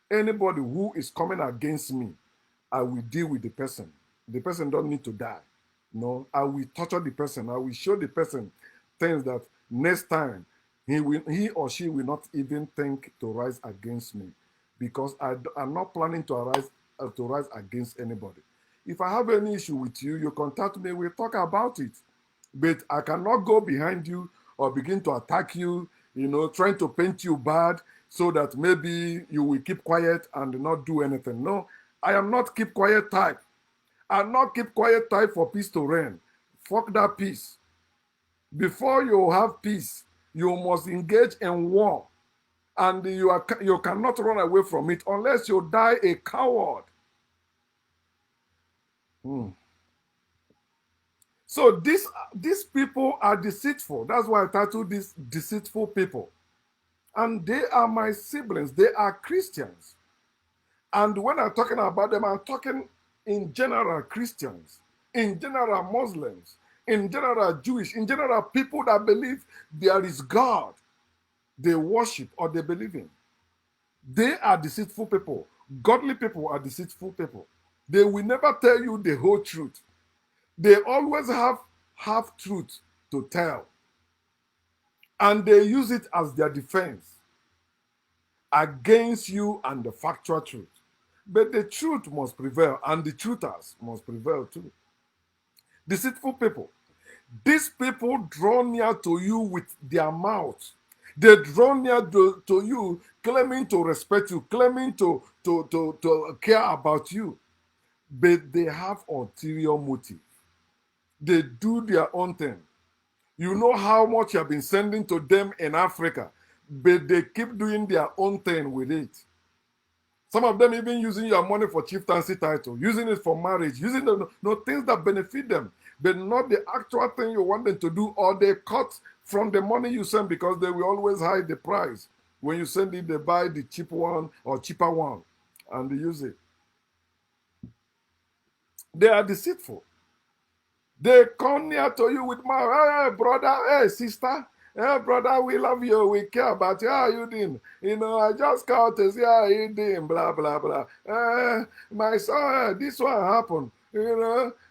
Anybody who is coming against me, I will deal with the person. The person don't need to die. No, I will torture the person. I will show the person things that next time he or she will not even think to rise against me, because I'm not planning to rise against anybody. If I have any issue with you, you contact me, we talk about it. But I cannot go behind you or begin to attack you, trying to paint you bad so that maybe you will keep quiet and not do anything. No, I am not keep quiet type. I'm not keep quiet type for peace to reign. Fuck that peace. Before you have peace, you must engage in war. And you cannot run away from it unless you die a coward. Hmm. So these people are deceitful. That's why I titled this Deceitful People. And they are my siblings. They are Christians. And when I'm talking about them, I'm talking in general Christians, in general Muslims, in general Jewish, in general people that believe there is God they worship or they believe in. They are deceitful people. Godly people are deceitful people. They will never tell you the whole truth. They always have half truth to tell. And they use it as their defense against you and the factual truth. But the truth must prevail, and the truthers must prevail too. Deceitful people. These people draw near to you with their mouth. They draw near to you, claiming to respect you, claiming to care about you. But they have ulterior motive. They do their own thing. You know how much you have been sending to them in Africa, but they keep doing their own thing with it. Some of them even using your money for chieftaincy title, using it for marriage, using the no things that benefit them, but not the actual thing you want them to do, or they cut from the money you send because they will always hide the price. When you send it, they buy the cheap one or cheaper one and they use it. They are deceitful. They come near to you with my, hey, brother, hey, sister, hey, brother, we love you, we care about you, how you doing? I just called to see how you doing, blah, blah, blah. My son, this one happened,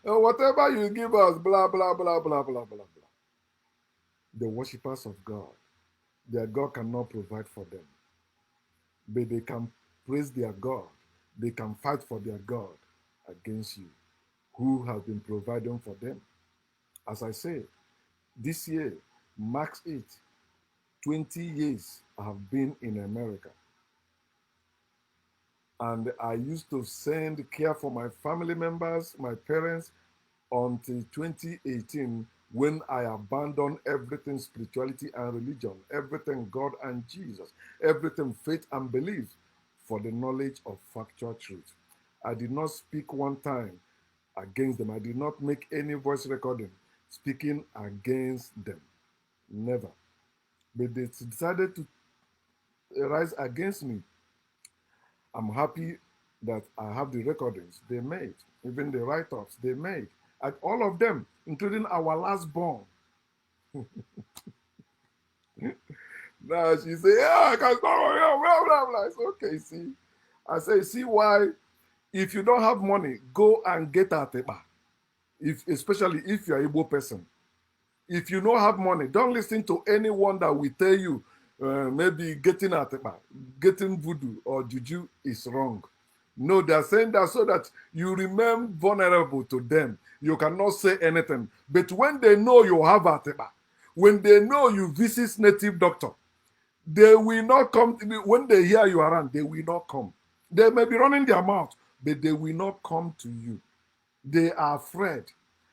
whatever you give us, blah, blah, blah, blah, blah, blah, blah. The worshippers of God, their God cannot provide for them, but they can praise their God. They can fight for their God against you, who has been providing for them. As I say, this year marks it 20 years I have been in America. And I used to send care for my family members, my parents, until 2018 when I abandoned everything spirituality and religion, everything God and Jesus, everything faith and belief for the knowledge of factual truth. I did not speak one time against them. I did not make any voice recording speaking against them. Never. But they decided to rise against me. I'm happy that I have the recordings they made, even the write-ups they made, and all of them, including our last born. Now she say, yeah, I can stop. Blah, blah, blah. It's okay, see. I say, see why, if you don't have money, go and get a tepa. Especially if you're a Igbo person. If you don't have money, don't listen to anyone that will tell you maybe getting atepa, getting voodoo or juju is wrong. No, they're saying that so that you remain vulnerable to them. You cannot say anything. But when they know you have atepa, when they know you visit native doctor, they will not come. When they hear you around, they will not come. They may be running their mouth, but they will not come to you. They are afraid.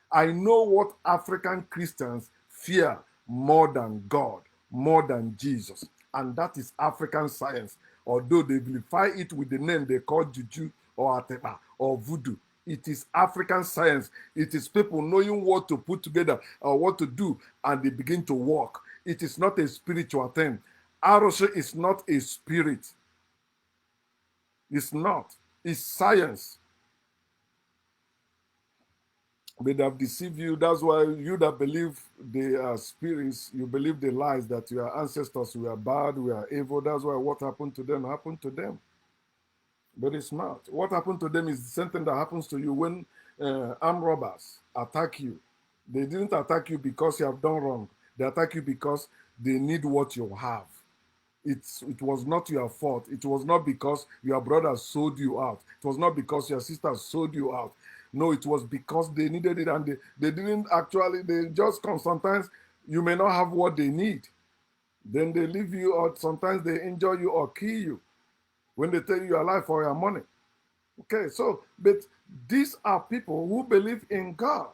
I know what African Christians fear more than God, more than Jesus. And that is African science. Although they vilify it with the name they call Juju or Atepa or Voodoo. It is African science. It is people knowing what to put together or what to do, and they begin to walk. It is not a spiritual thing. Aroshe is not a spirit. It's not. It's science. But they have deceived you. That's why you that believe they are spirits, you believe the lies that your ancestors were bad, we are evil. That's why what happened to them happened to them. But it's not. What happened to them is the same thing that happens to you when armed robbers attack you. They didn't attack you because you have done wrong. They attack you because they need what you have. It was not your fault. It was not because your brother sold you out. It was not because your sister sold you out. No, it was because they needed it, and they didn't actually, they just come. Sometimes you may not have what they need. Then they leave you, or sometimes they injure you or kill you when they tell you your life for your money. Okay, so, but these are people who believe in God,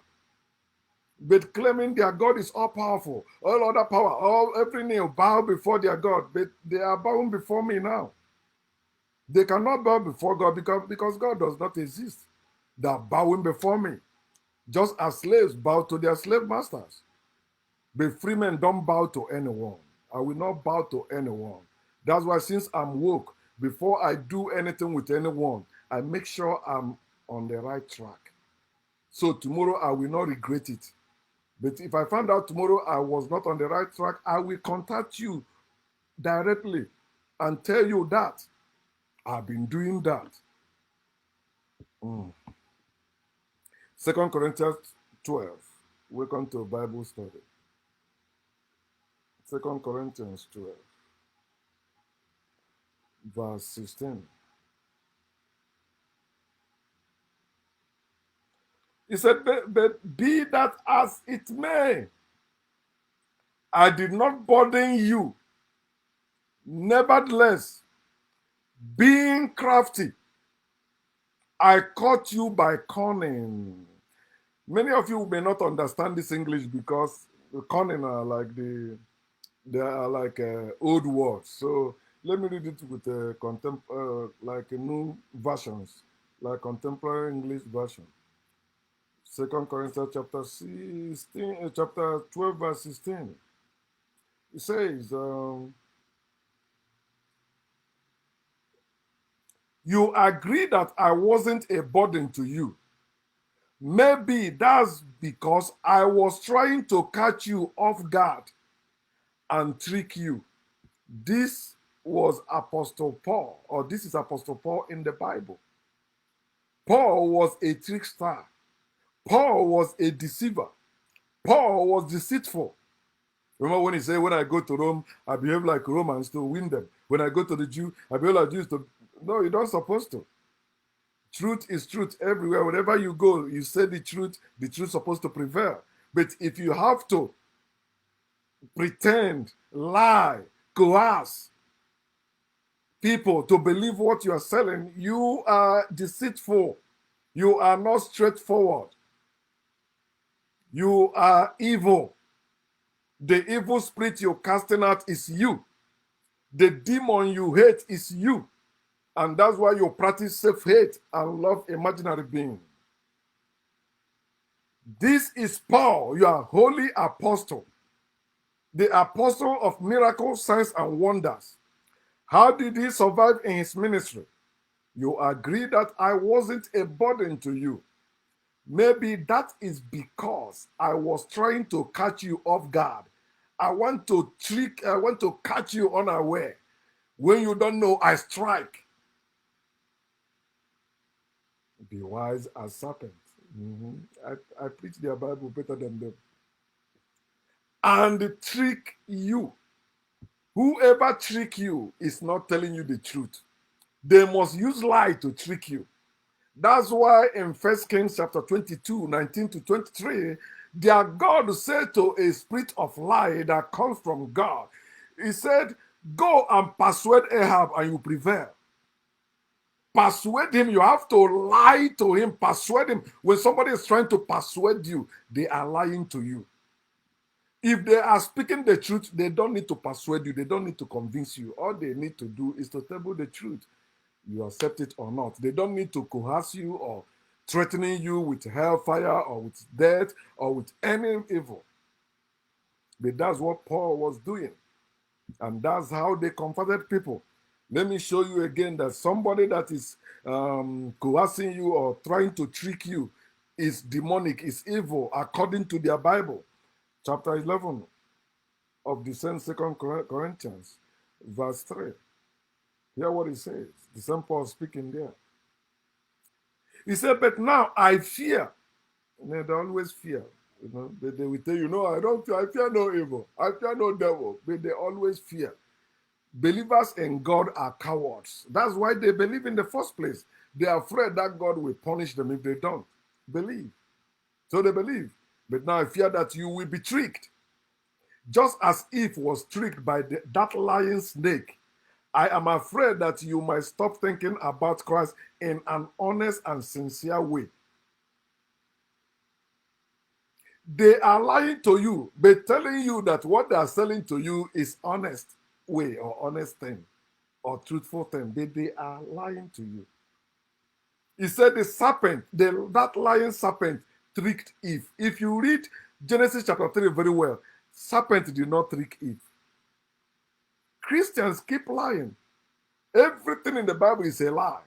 but claiming their God is all powerful, all other power, all every knee will bow before their God, but they are bowing before me now. They cannot bow before God because God does not exist. They are bowing before me, just as slaves bow to their slave masters. But free men don't bow to anyone. I will not bow to anyone. That's why, since I'm woke, before I do anything with anyone, I make sure I'm on the right track. So tomorrow I will not regret it. But if I find out tomorrow I was not on the right track, I will contact you directly and tell you that I've been doing that. 2 Corinthians 12. Welcome to Bible study. 2 Corinthians 12, verse 16. He said, but be that as it may, I did not burden you. Nevertheless, being crafty, I caught you by cunning. Many of you may not understand this English because the cunning are like they are like old words. So let me read it with like a new versions, like contemporary English version. 2 Corinthians chapter 16, chapter 12, verse 16. It says, you agree that I wasn't a burden to you. Maybe that's because I was trying to catch you off guard and trick you. This was Apostle Paul, or this is Apostle Paul in the Bible. Paul was a trickster. Paul was a deceiver. Paul was deceitful. Remember when he said, when I go to Rome, I behave like Romans to win them. When I go to the Jew, I behave like Jews to... No, you're not supposed to. Truth is truth everywhere. Wherever you go, you say the truth is supposed to prevail. But if you have to pretend, lie, coerce people to believe what you are selling, you are deceitful. You are not straightforward. You are evil. The evil spirit you're casting out is you. The demon you hate is you. And that's why you practice self-hate and love imaginary beings. This is Paul, your holy apostle, the apostle of miracles, signs, and wonders. How did he survive in his ministry? You agree that I wasn't a burden to you. Maybe that is because I was trying to catch you off guard. I want to catch you unaware. When you don't know, I strike. Be wise as serpents. I preach their Bible better than them. And trick you. Whoever trick you is not telling you the truth. They must use lie to trick you. That's why in 1 Kings chapter 22, 19 to 23, their God said to a spirit of lie that comes from God, he said, go and persuade Ahab and you prevail. Persuade him. You have to lie to him. Persuade him. When somebody is trying to persuade you, they are lying to you. If they are speaking the truth, they don't need to persuade you. They don't need to convince you. All they need to do is to tell you the truth. You accept it or not. They don't need to coerce you or threatening you with hellfire or with death or with any evil. But that's what Paul was doing. And that's how they comforted people. Let me show you again that somebody that is coercing you or trying to trick you is demonic, is evil, according to their Bible. Chapter 11 of the same 2 Corinthians, verse 3. Hear what he says. The same Paul speaking there. He said, but now I fear. They always fear. They will tell you, no, I don't fear. I fear no evil. I fear no devil. But they always fear. Believers in God are cowards. That's why they believe in the first place. They are afraid that God will punish them if they don't. Believe. So they believe. But now I fear that you will be tricked. Just as Eve was tricked by that lying snake, I am afraid that you might stop thinking about Christ in an honest and sincere way. They are lying to you, but telling you that what they are selling to you is honest way or honest thing or truthful thing. They are lying to you. He said the serpent, that lying serpent tricked Eve. If you read Genesis chapter 3 very well, serpent did not trick Eve. Christians keep lying. Everything in the Bible is a lie.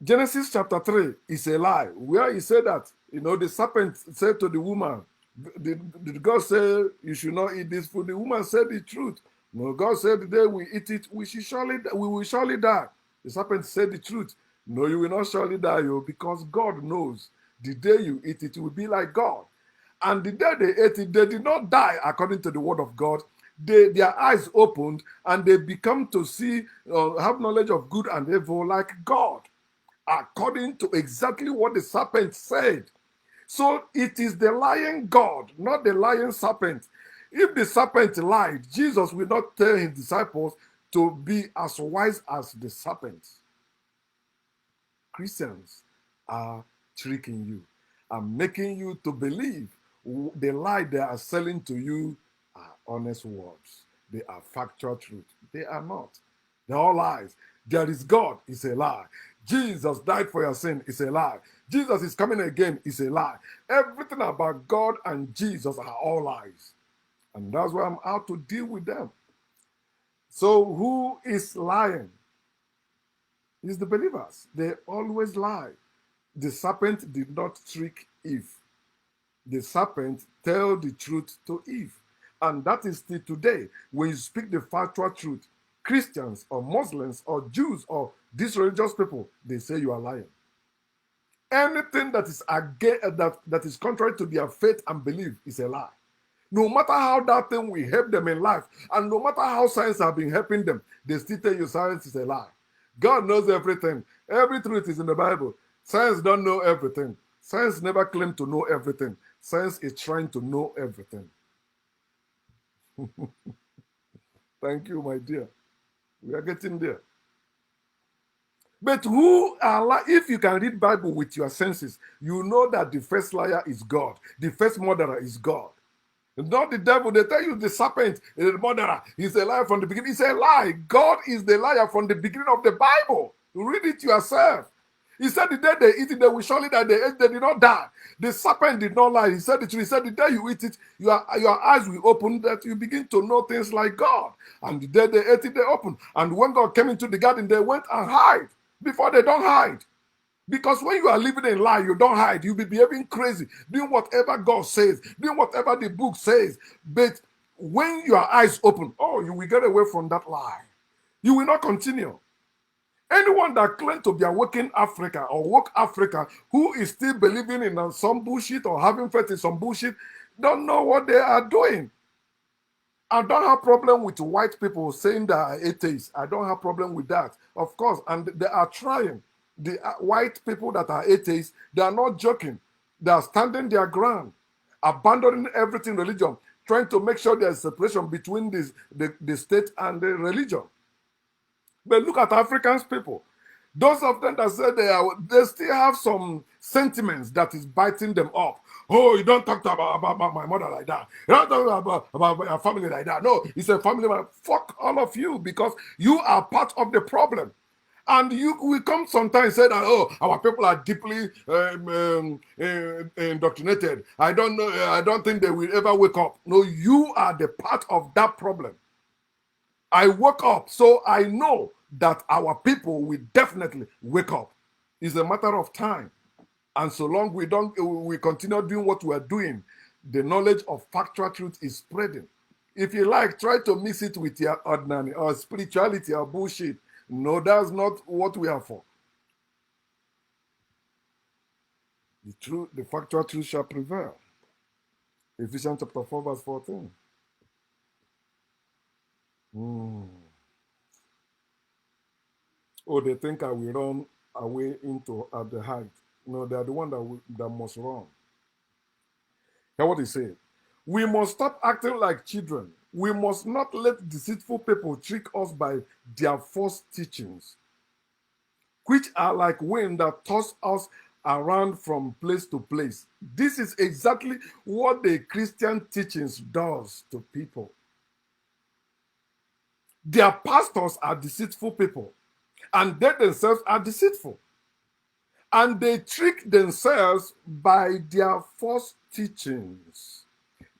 Genesis chapter 3 is a lie, where he said that, the serpent said to the woman, did God say you should not eat this food? The woman said the truth. No, God said the day we eat it, we will surely die. The serpent said the truth. No, you will not surely die, because God knows the day you eat it, you will be like God. And the day they ate it, they did not die according to the word of God. Their eyes opened and they become to see, have knowledge of good and evil like God, according to exactly what the serpent said. So it is the lying God, not the lying serpent. If the serpent lied, Jesus will not tell his disciples to be as wise as the serpent. Christians are tricking you and making you to believe the lie they are selling to you are honest words. They are factual truth. They are not. They're all lies. There is God is a lie. Jesus died for your sin is a lie. Jesus is coming again is a lie. Everything about God and Jesus are all lies. And that's why I'm out to deal with them. So who is lying? It's the believers. They always lie. The serpent did not trick Eve. The serpent tell the truth to Eve. And that is still today. When you speak the factual truth, Christians or Muslims or Jews or these religious people, they say you are lying. Anything that is against, that is contrary to their faith and belief is a lie. No matter how that thing will help them in life, and no matter how science have been helping them, they still tell you science is a lie. God knows everything. Every truth is in the Bible. Science don't know everything. Science never claimed to know everything. Science is trying to know everything. Thank you, my dear. We are getting there. But if you can read Bible with your senses, you know that the first liar is God. The first murderer is God. Not the devil. They tell you the serpent is the murderer. He's a liar from the beginning. It's a lie. God is the liar from the beginning of the Bible. Read it yourself. He said the day they eat it, they will surely die. They did not die. The serpent did not lie. He said the truth. He said the day you eat it, your eyes will open, that you begin to know things like God. And the day they ate it, they opened. And when God came into the garden, they went and hide. Before they don't hide. Because when you are living in lie, you don't hide. You'll be behaving crazy, doing whatever God says, doing whatever the book says. But when your eyes open, oh, you will get away from that lie. You will not continue. Anyone that claims to be awakened Africa or woke Africa who is still believing in some bullshit or having faith in some bullshit don't know what they are doing. I don't have problem with white people saying they are atheists. I don't have problem with that, of course. And they are trying. The white people that are atheists, they are not joking. They are standing their ground, abandoning everything religion, trying to make sure there is separation between the state and the religion. But look at African people. Those of them that say they still have some sentiments that is biting them up. Oh, you don't talk about my mother like that. You don't talk about your family like that. No, it's a family man. Fuck all of you, because you are part of the problem. And you will come sometimes say that, oh, our people are deeply indoctrinated. I don't know. I don't think they will ever wake up. No, you are the part of that problem. I woke up, so I know that our people will definitely wake up. It's a matter of time. And so long we continue doing what we are doing, the knowledge of factual truth is spreading. If you like, try to mix it with your ordinary or spirituality or bullshit. No, that's not what we are for. The factual truth shall prevail. Ephesians chapter 4, verse 14. Oh, they think I will run away into at the height. No, they are the one that must run. Hear what he said. We must stop acting like children. We must not let deceitful people trick us by their false teachings, which are like wind that toss us around from place to place. This is exactly what the Christian teachings does to people. Their pastors are deceitful people, and they themselves are deceitful. And they trick themselves by their false teachings.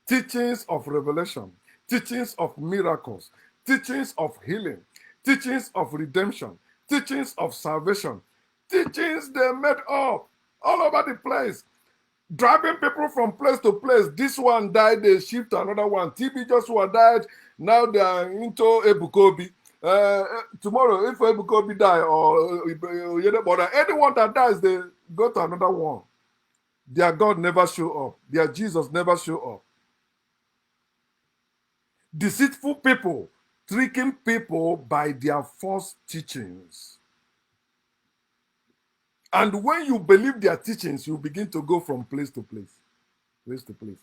Teachings of revelation, teachings of miracles, teachings of healing, teachings of redemption, teachings of salvation, teachings they made up all over the place, driving people from place to place. This one died, they shift to another one. TB Joshua died, now they are into Ebukobi. Tomorrow, if Ebukobi die or anyone that dies, they go to another one. Their God never show up. Their Jesus never show up. Deceitful people tricking people by their false teachings. And when you believe their teachings, you begin to go from place to place, place to place.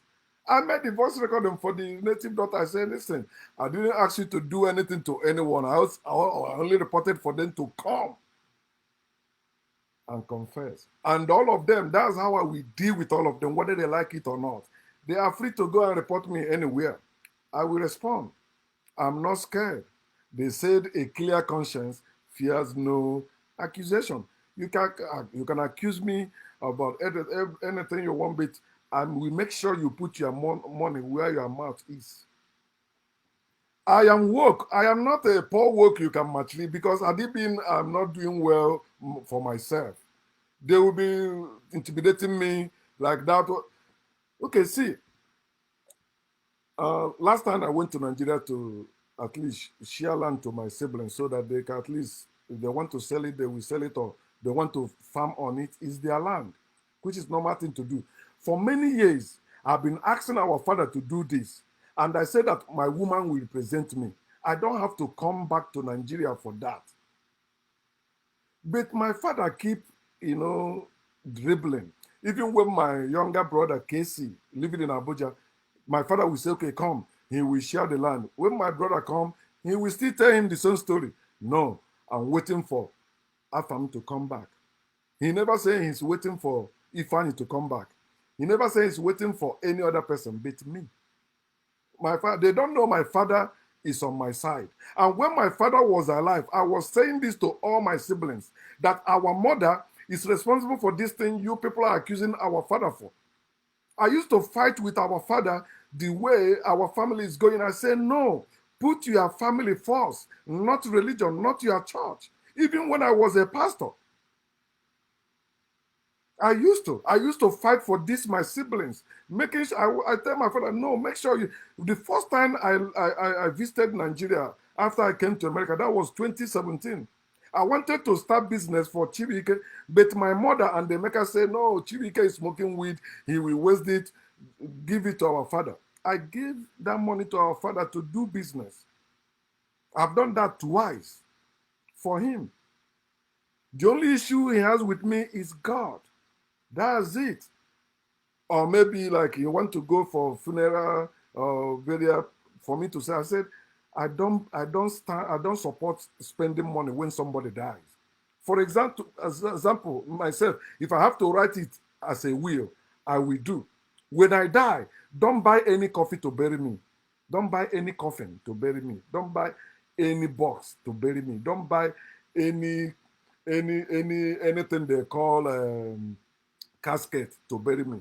I made the voice recording for the native daughter. I said, listen, I didn't ask you to do anything to anyone. I only reported for them to come and confess. And all of them, that's how we deal with all of them, whether they like it or not. They are free to go and report me anywhere. I will respond. I'm not scared. They said a clear conscience fears no accusation. You can accuse me about anything you want, but and we make sure you put your money where your mouth is. I am woke. I am not a poor woke you can match me because had it been I'm not doing well for myself, they will be intimidating me like that. Okay, see, last time I went to Nigeria to at least share land to my siblings so that they can at least, if they want to sell it, they will sell it, or they want to farm on it, it's their land, which is normal thing to do. For many years, I've been asking our father to do this, and I said that my woman will represent me. I don't have to come back to Nigeria for that. But my father keep, dribbling. Even when my younger brother Casey living in Abuja, my father will say, "Okay, come." He will share the land. When my brother come, he will still tell him the same story. No, I'm waiting for Afam to come back. He never say he's waiting for Ifani to come back. He never say he's waiting for any other person but me. My father, they don't know my father is on my side. And when my father was alive, I was saying this to all my siblings that our mother is responsible for this thing you people are accusing our father for. I used to fight with our father the way our family is going. I say, no, put your family first, not religion, not your church. Even when I was a pastor, I used to fight for this, my siblings, making sure I tell my father, no, make sure you. The first time I visited Nigeria after I came to America, that was 2017. I wanted to start business for Chibike, but my mother and the maker said, no, Chibike is smoking weed, he will waste it, give it to our father. I gave that money to our father to do business. I've done that twice for him. The only issue he has with me is God. That's it. Or maybe like you want to go for funeral or burial, for me to say, I said, I don't support spending money when somebody dies. For example, as an example, myself, if I have to write it as a will, I will do. When I die, don't buy any coffee to bury me. Don't buy any coffin to bury me. Don't buy any box to bury me. Don't buy any anything they call casket to bury me.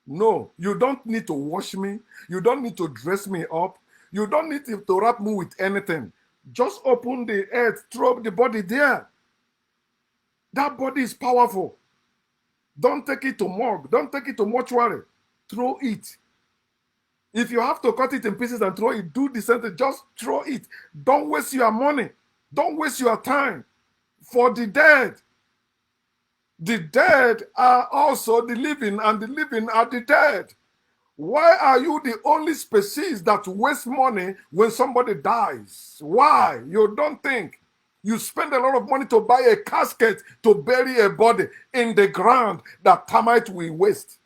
No, you don't need to wash me. You don't need to dress me up. You don't need to wrap me with anything. Just open the earth, throw the body there. That body is powerful. Don't take it to morgue. Don't take it to mortuary. Throw it. If you have to cut it in pieces and throw it, do the same thing. Just throw it. Don't waste your money. Don't waste your time. For the dead. The dead are also the living, and the living are the dead. Why are you the only species that wastes money when somebody dies? Why? You don't think. You spend a lot of money to buy a casket to bury a body in the ground that termite will waste.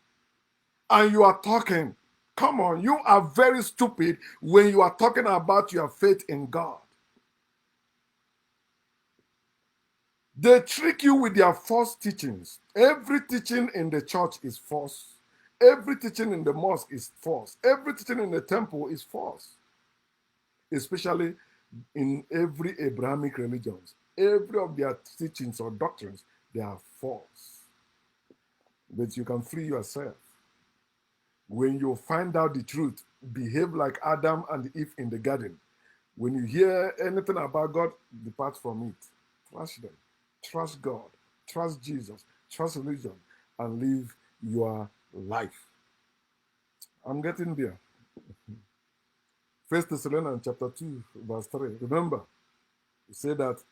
And you are talking. Come on, you are very stupid when you are talking about your faith in God. They trick you with their false teachings. Every teaching in the church is false. Every teaching in the mosque is false. Every teaching in the temple is false. Especially in every Abrahamic religions. Every of their teachings or doctrines, they are false. But you can free yourself. When you find out the truth, behave like Adam and Eve in the garden. When you hear anything about God, depart from it. Trust them. Trust God. Trust Jesus. Trust religion. And live your life. I'm getting there. First Thessalonians chapter 2, verse 3. Remember, he said that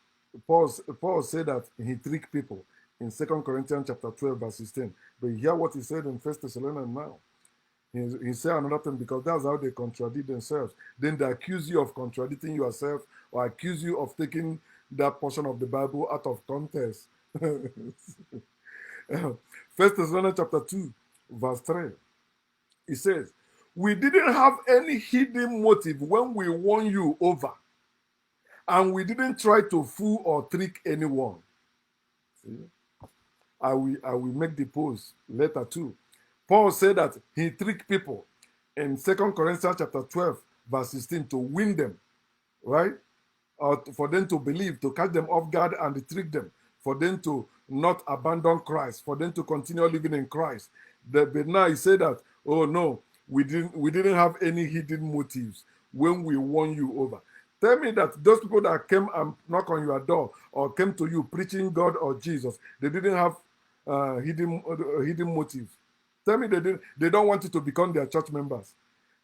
Paul said that he tricked people in 2 Corinthians chapter 12, verse 16. But you hear what he said in First Thessalonians now. He said another thing because that's how they contradict themselves. Then they accuse you of contradicting yourself or accuse you of taking that portion of the Bible out of context. First Thessalonians chapter 2, verse 3. It says, we didn't have any hidden motive when we won you over, and we didn't try to fool or trick anyone. See? I will make the post later too. Paul said that he tricked people in 2 Corinthians chapter 12, verse 16 to win them, right? Or for them to believe, to catch them off guard and trick them, for them to not abandon Christ, for them to continue living in Christ. But now he said that, oh no, we didn't have any hidden motives when we won you over. Tell me that those people that came and knock on your door or came to you preaching God or Jesus, they didn't have hidden motives. Tell me they don't want you to become their church members.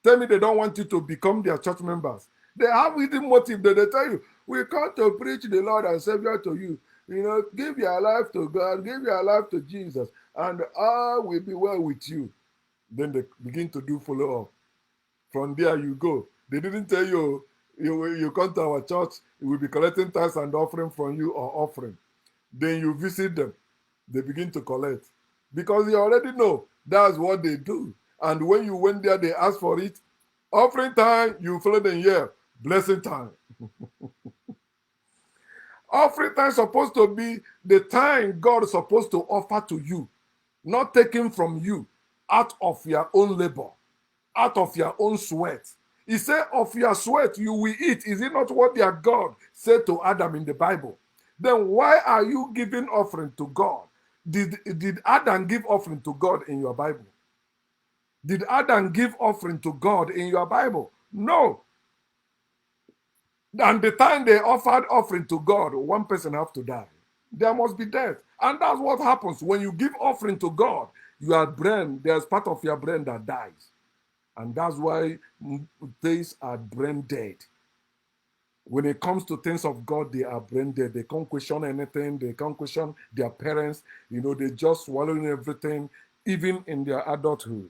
Tell me they don't want you to become their church members. They have hidden motive that they tell you, we come to preach the Lord and Savior to you. You know, give your life to God, give your life to Jesus, and all will be well with you. Then they begin to do follow up. From there you go. They didn't tell you, you come to our church, we will be collecting tithes and offering from you or offering. Then you visit them. They begin to collect. Because you already know that's what they do. And when you went there, they ask for it. Offering time, you follow them here. Blessing time. Offering time is supposed to be the time God is supposed to offer to you, not taken from you out of your own labor, out of your own sweat. He said, of your sweat you will eat. Is it not what their God said to Adam in the Bible? Then why are you giving offering to God? Did Adam give offering to God in your Bible? Did Adam give offering to God in your Bible? No. And the time they offered offering to God, one person have to die. There must be death. And that's what happens when you give offering to God. Your brain, there's part of your brain that dies. And that's why things are brain dead. When it comes to things of God, they are brain dead. They can't question anything. They can't question their parents. You know, they just swallowing everything, even in their adulthood.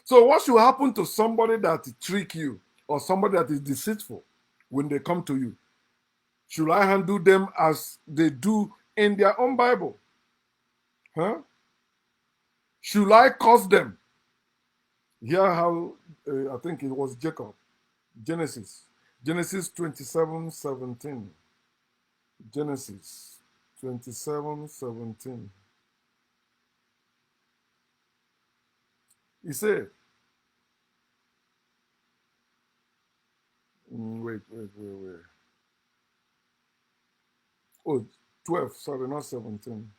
So what should happen to somebody that trick you or somebody that is deceitful when they come to you? Should I handle them as they do in their own Bible? Huh? Should I curse them? Hear how, I think it was Jacob, Genesis 27:17. Genesis 27:17. He said, wait. Oh, 12, sorry, not 17.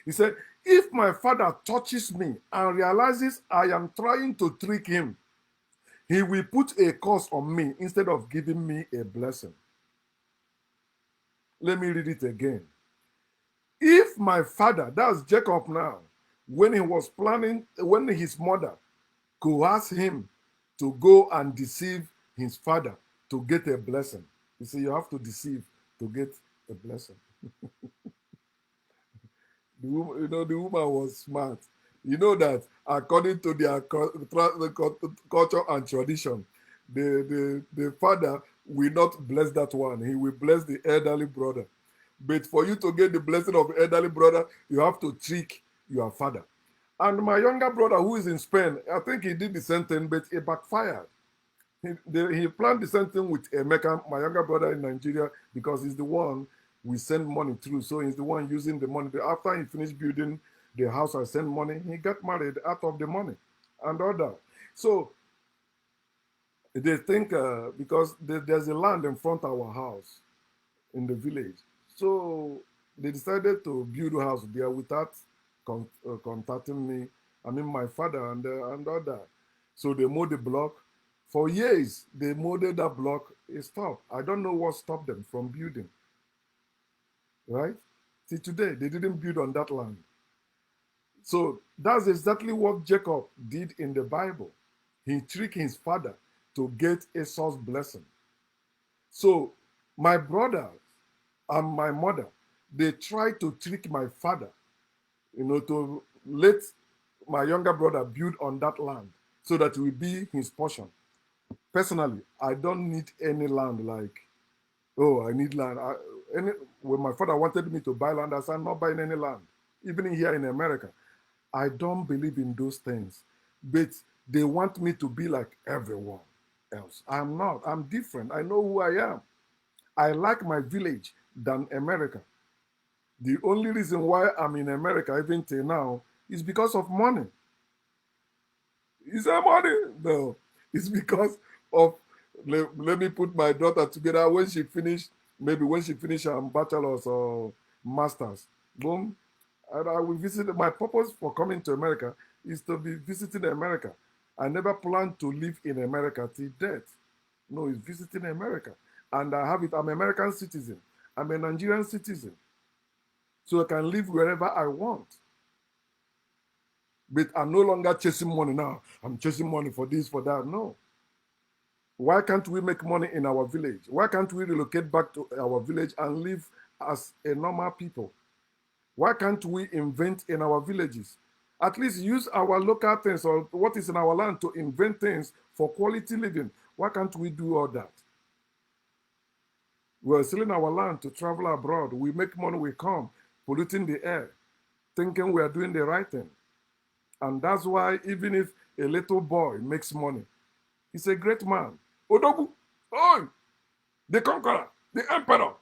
He said, if my father touches me and realizes I am trying to trick him, he will put a curse on me instead of giving me a blessing. Let me read it again. If my father, that's Jacob now, when he was planning, when his mother coerced him to go and deceive his father to get a blessing. You see, you have to deceive to get a blessing. The woman was smart. You know that according to their culture and tradition, the father will not bless that one. He will bless the elderly brother. But for you to get the blessing of elderly brother, you have to trick your father. And my younger brother, who is in Spain, I think he did the same thing, but it backfired. He planned the same thing with Emeka, my younger brother in Nigeria, because he's the one we send money through. So he's the one using the money. After he finished building the house I sent money, he got married out of the money and all that. So they think because there's a land in front of our house in the village. So they decided to build a house there without contacting me. I mean, my father and all that. So they mowed the block. For years, they mowed that block. It stopped. I don't know what stopped them from building, right? See, today, they didn't build on that land. So that's exactly what Jacob did in the Bible. He tricked his father to get Esau's blessing. So my brother and my mother, they tried to trick my father, to let my younger brother build on that land so that it will be his portion. Personally, I don't need any land like, oh, I need land. When my father wanted me to buy land, I said, I'm not buying any land. Even here in America, I don't believe in those things. But they want me to be like everyone else. I'm not. I'm different. I know who I am. I like my village than America. The only reason why I'm in America even till now is because of money. Is that money? No. It's because of let me put my daughter together when she finished, maybe when she finished her bachelor's or master's. Boom. And I will visit. My purpose for coming to America is to be visiting America. I never planned to live in America till death. No, it's visiting America. And I have it. I'm an American citizen. I'm a Nigerian citizen. So I can live wherever I want. But I'm no longer chasing money now. I'm chasing money for this, for that. No. Why can't we make money in our village? Why can't we relocate back to our village and live as a normal people? Why can't we invent in our villages? At least use our local things or what is in our land to invent things for quality living. Why can't we do all that? We're selling our land to travel abroad. We make money, we come, polluting the air, thinking we are doing the right thing. And that's why even if a little boy makes money, he's a great man. Odogu, oh, the conqueror, the emperor,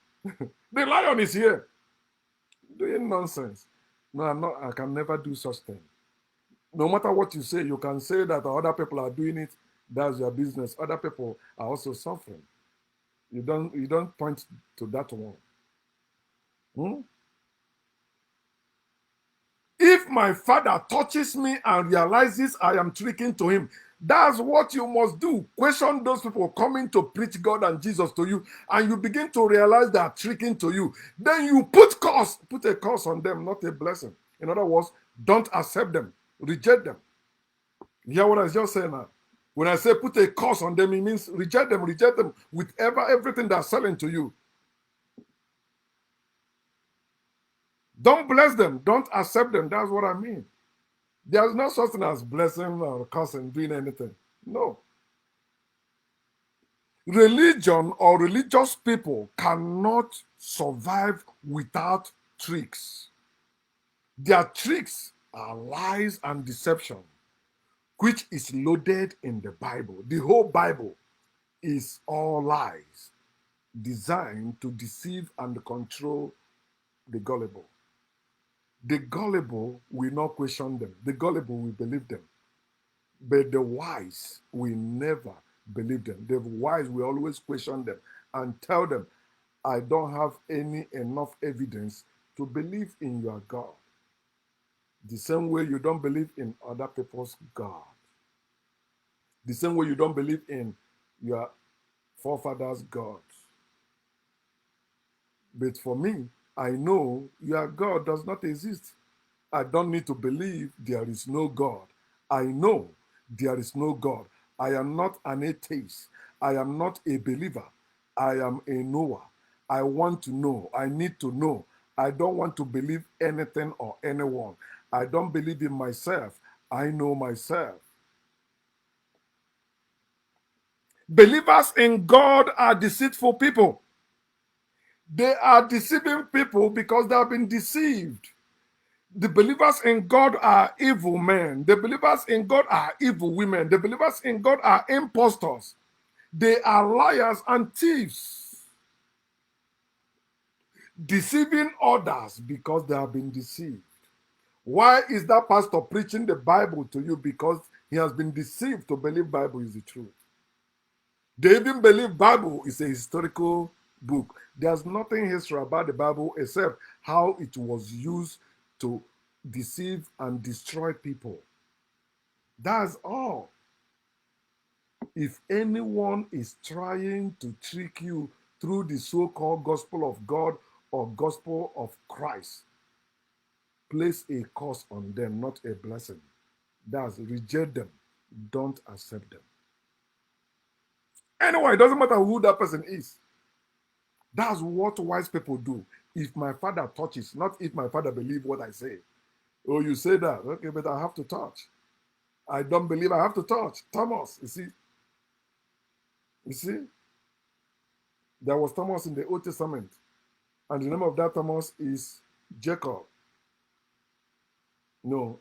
the lion is here. Doing nonsense. No, I'm not, I can never do such thing. No matter what you say, you can say that other people are doing it. That's your business. Other people are also suffering. You don't point to that one. Hmm? If my father touches me and realizes I am tricking to him, that's what you must do. Question those people coming to preach God and Jesus to you, and you begin to realize they are tricking to you. Then you put a curse on them, not a blessing. In other words, don't accept them, reject them. You hear what I just saying now? When I say put a curse on them, it means reject them with everything they're selling to you. Don't bless them, don't accept them. That's what I mean. There's no such thing as blessing or cursing, doing anything. No. Religion or religious people cannot survive without tricks. Their tricks are lies and deception, which is loaded in the Bible. The whole Bible is all lies designed to deceive and control the gullible. The gullible will not question them, the gullible will believe them. But the wise will never believe them. The wise will always question them and tell them, I don't have any enough evidence to believe in your God. The same way you don't believe in other people's God. The same way you don't believe in your forefathers' gods. But for me, I know your God does not exist. I don't need to believe there is no God. I know there is no God. I am not an atheist. I am not a believer. I am a knower. I want to know. I need to know. I don't want to believe anything or anyone. I don't believe in myself. I know myself. Believers in God are deceitful people. They are deceiving people because they have been deceived. The believers in God are evil men. The believers in God are evil women. The believers in God are impostors. They are liars and thieves, deceiving others because they have been deceived. Why is that pastor preaching the Bible to you? Because he has been deceived to believe Bible is the truth. They even believe Bible is a historical book. There's nothing history about the Bible except how it was used to deceive and destroy people. That's all. If anyone is trying to trick you through the so-called gospel of God or gospel of Christ, place a curse on them, not a blessing. That's reject them. Don't accept them. Anyway, it doesn't matter who that person is. That's what wise people do. If my father touches, not if my father believes what I say. Oh, you say that. Okay, but I have to touch. I don't believe I have to touch. Thomas, you see, there was Thomas in the Old Testament. And the name of that Thomas is Jacob. No,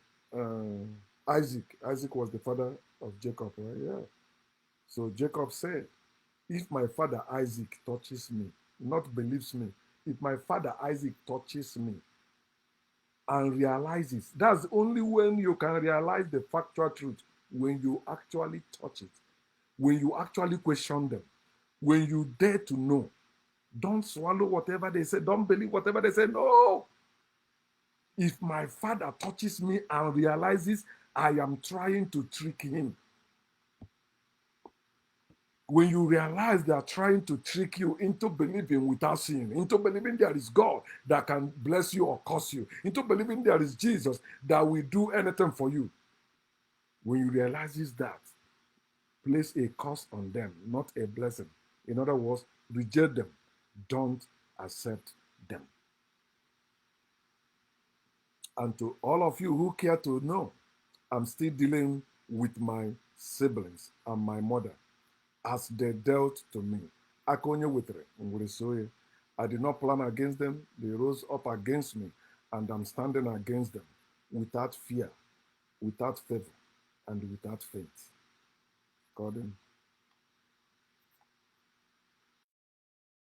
Isaac. Isaac was the father of Jacob, right? Yeah. So Jacob said, if my father Isaac touches me, not believes me, if my father Isaac touches me and realizes, that's only when you can realize the factual truth, when you actually touch it, when you actually question them, when you dare to know. Don't swallow whatever they say, don't believe whatever they say. No. If my father touches me and realizes I am trying to trick him, when you realize they are trying to trick you into believing without seeing, into believing there is God that can bless you or curse you, into believing there is Jesus that will do anything for you, when you realize that, place a curse on them, not a blessing. In other words, reject them. Don't accept them. And to all of you who care to know, I'm still dealing with my siblings and my mother as they dealt to me. Akonye witere, ngwere. I did not plan against them. They rose up against me, and I'm standing against them without fear, without favor, and without faith. According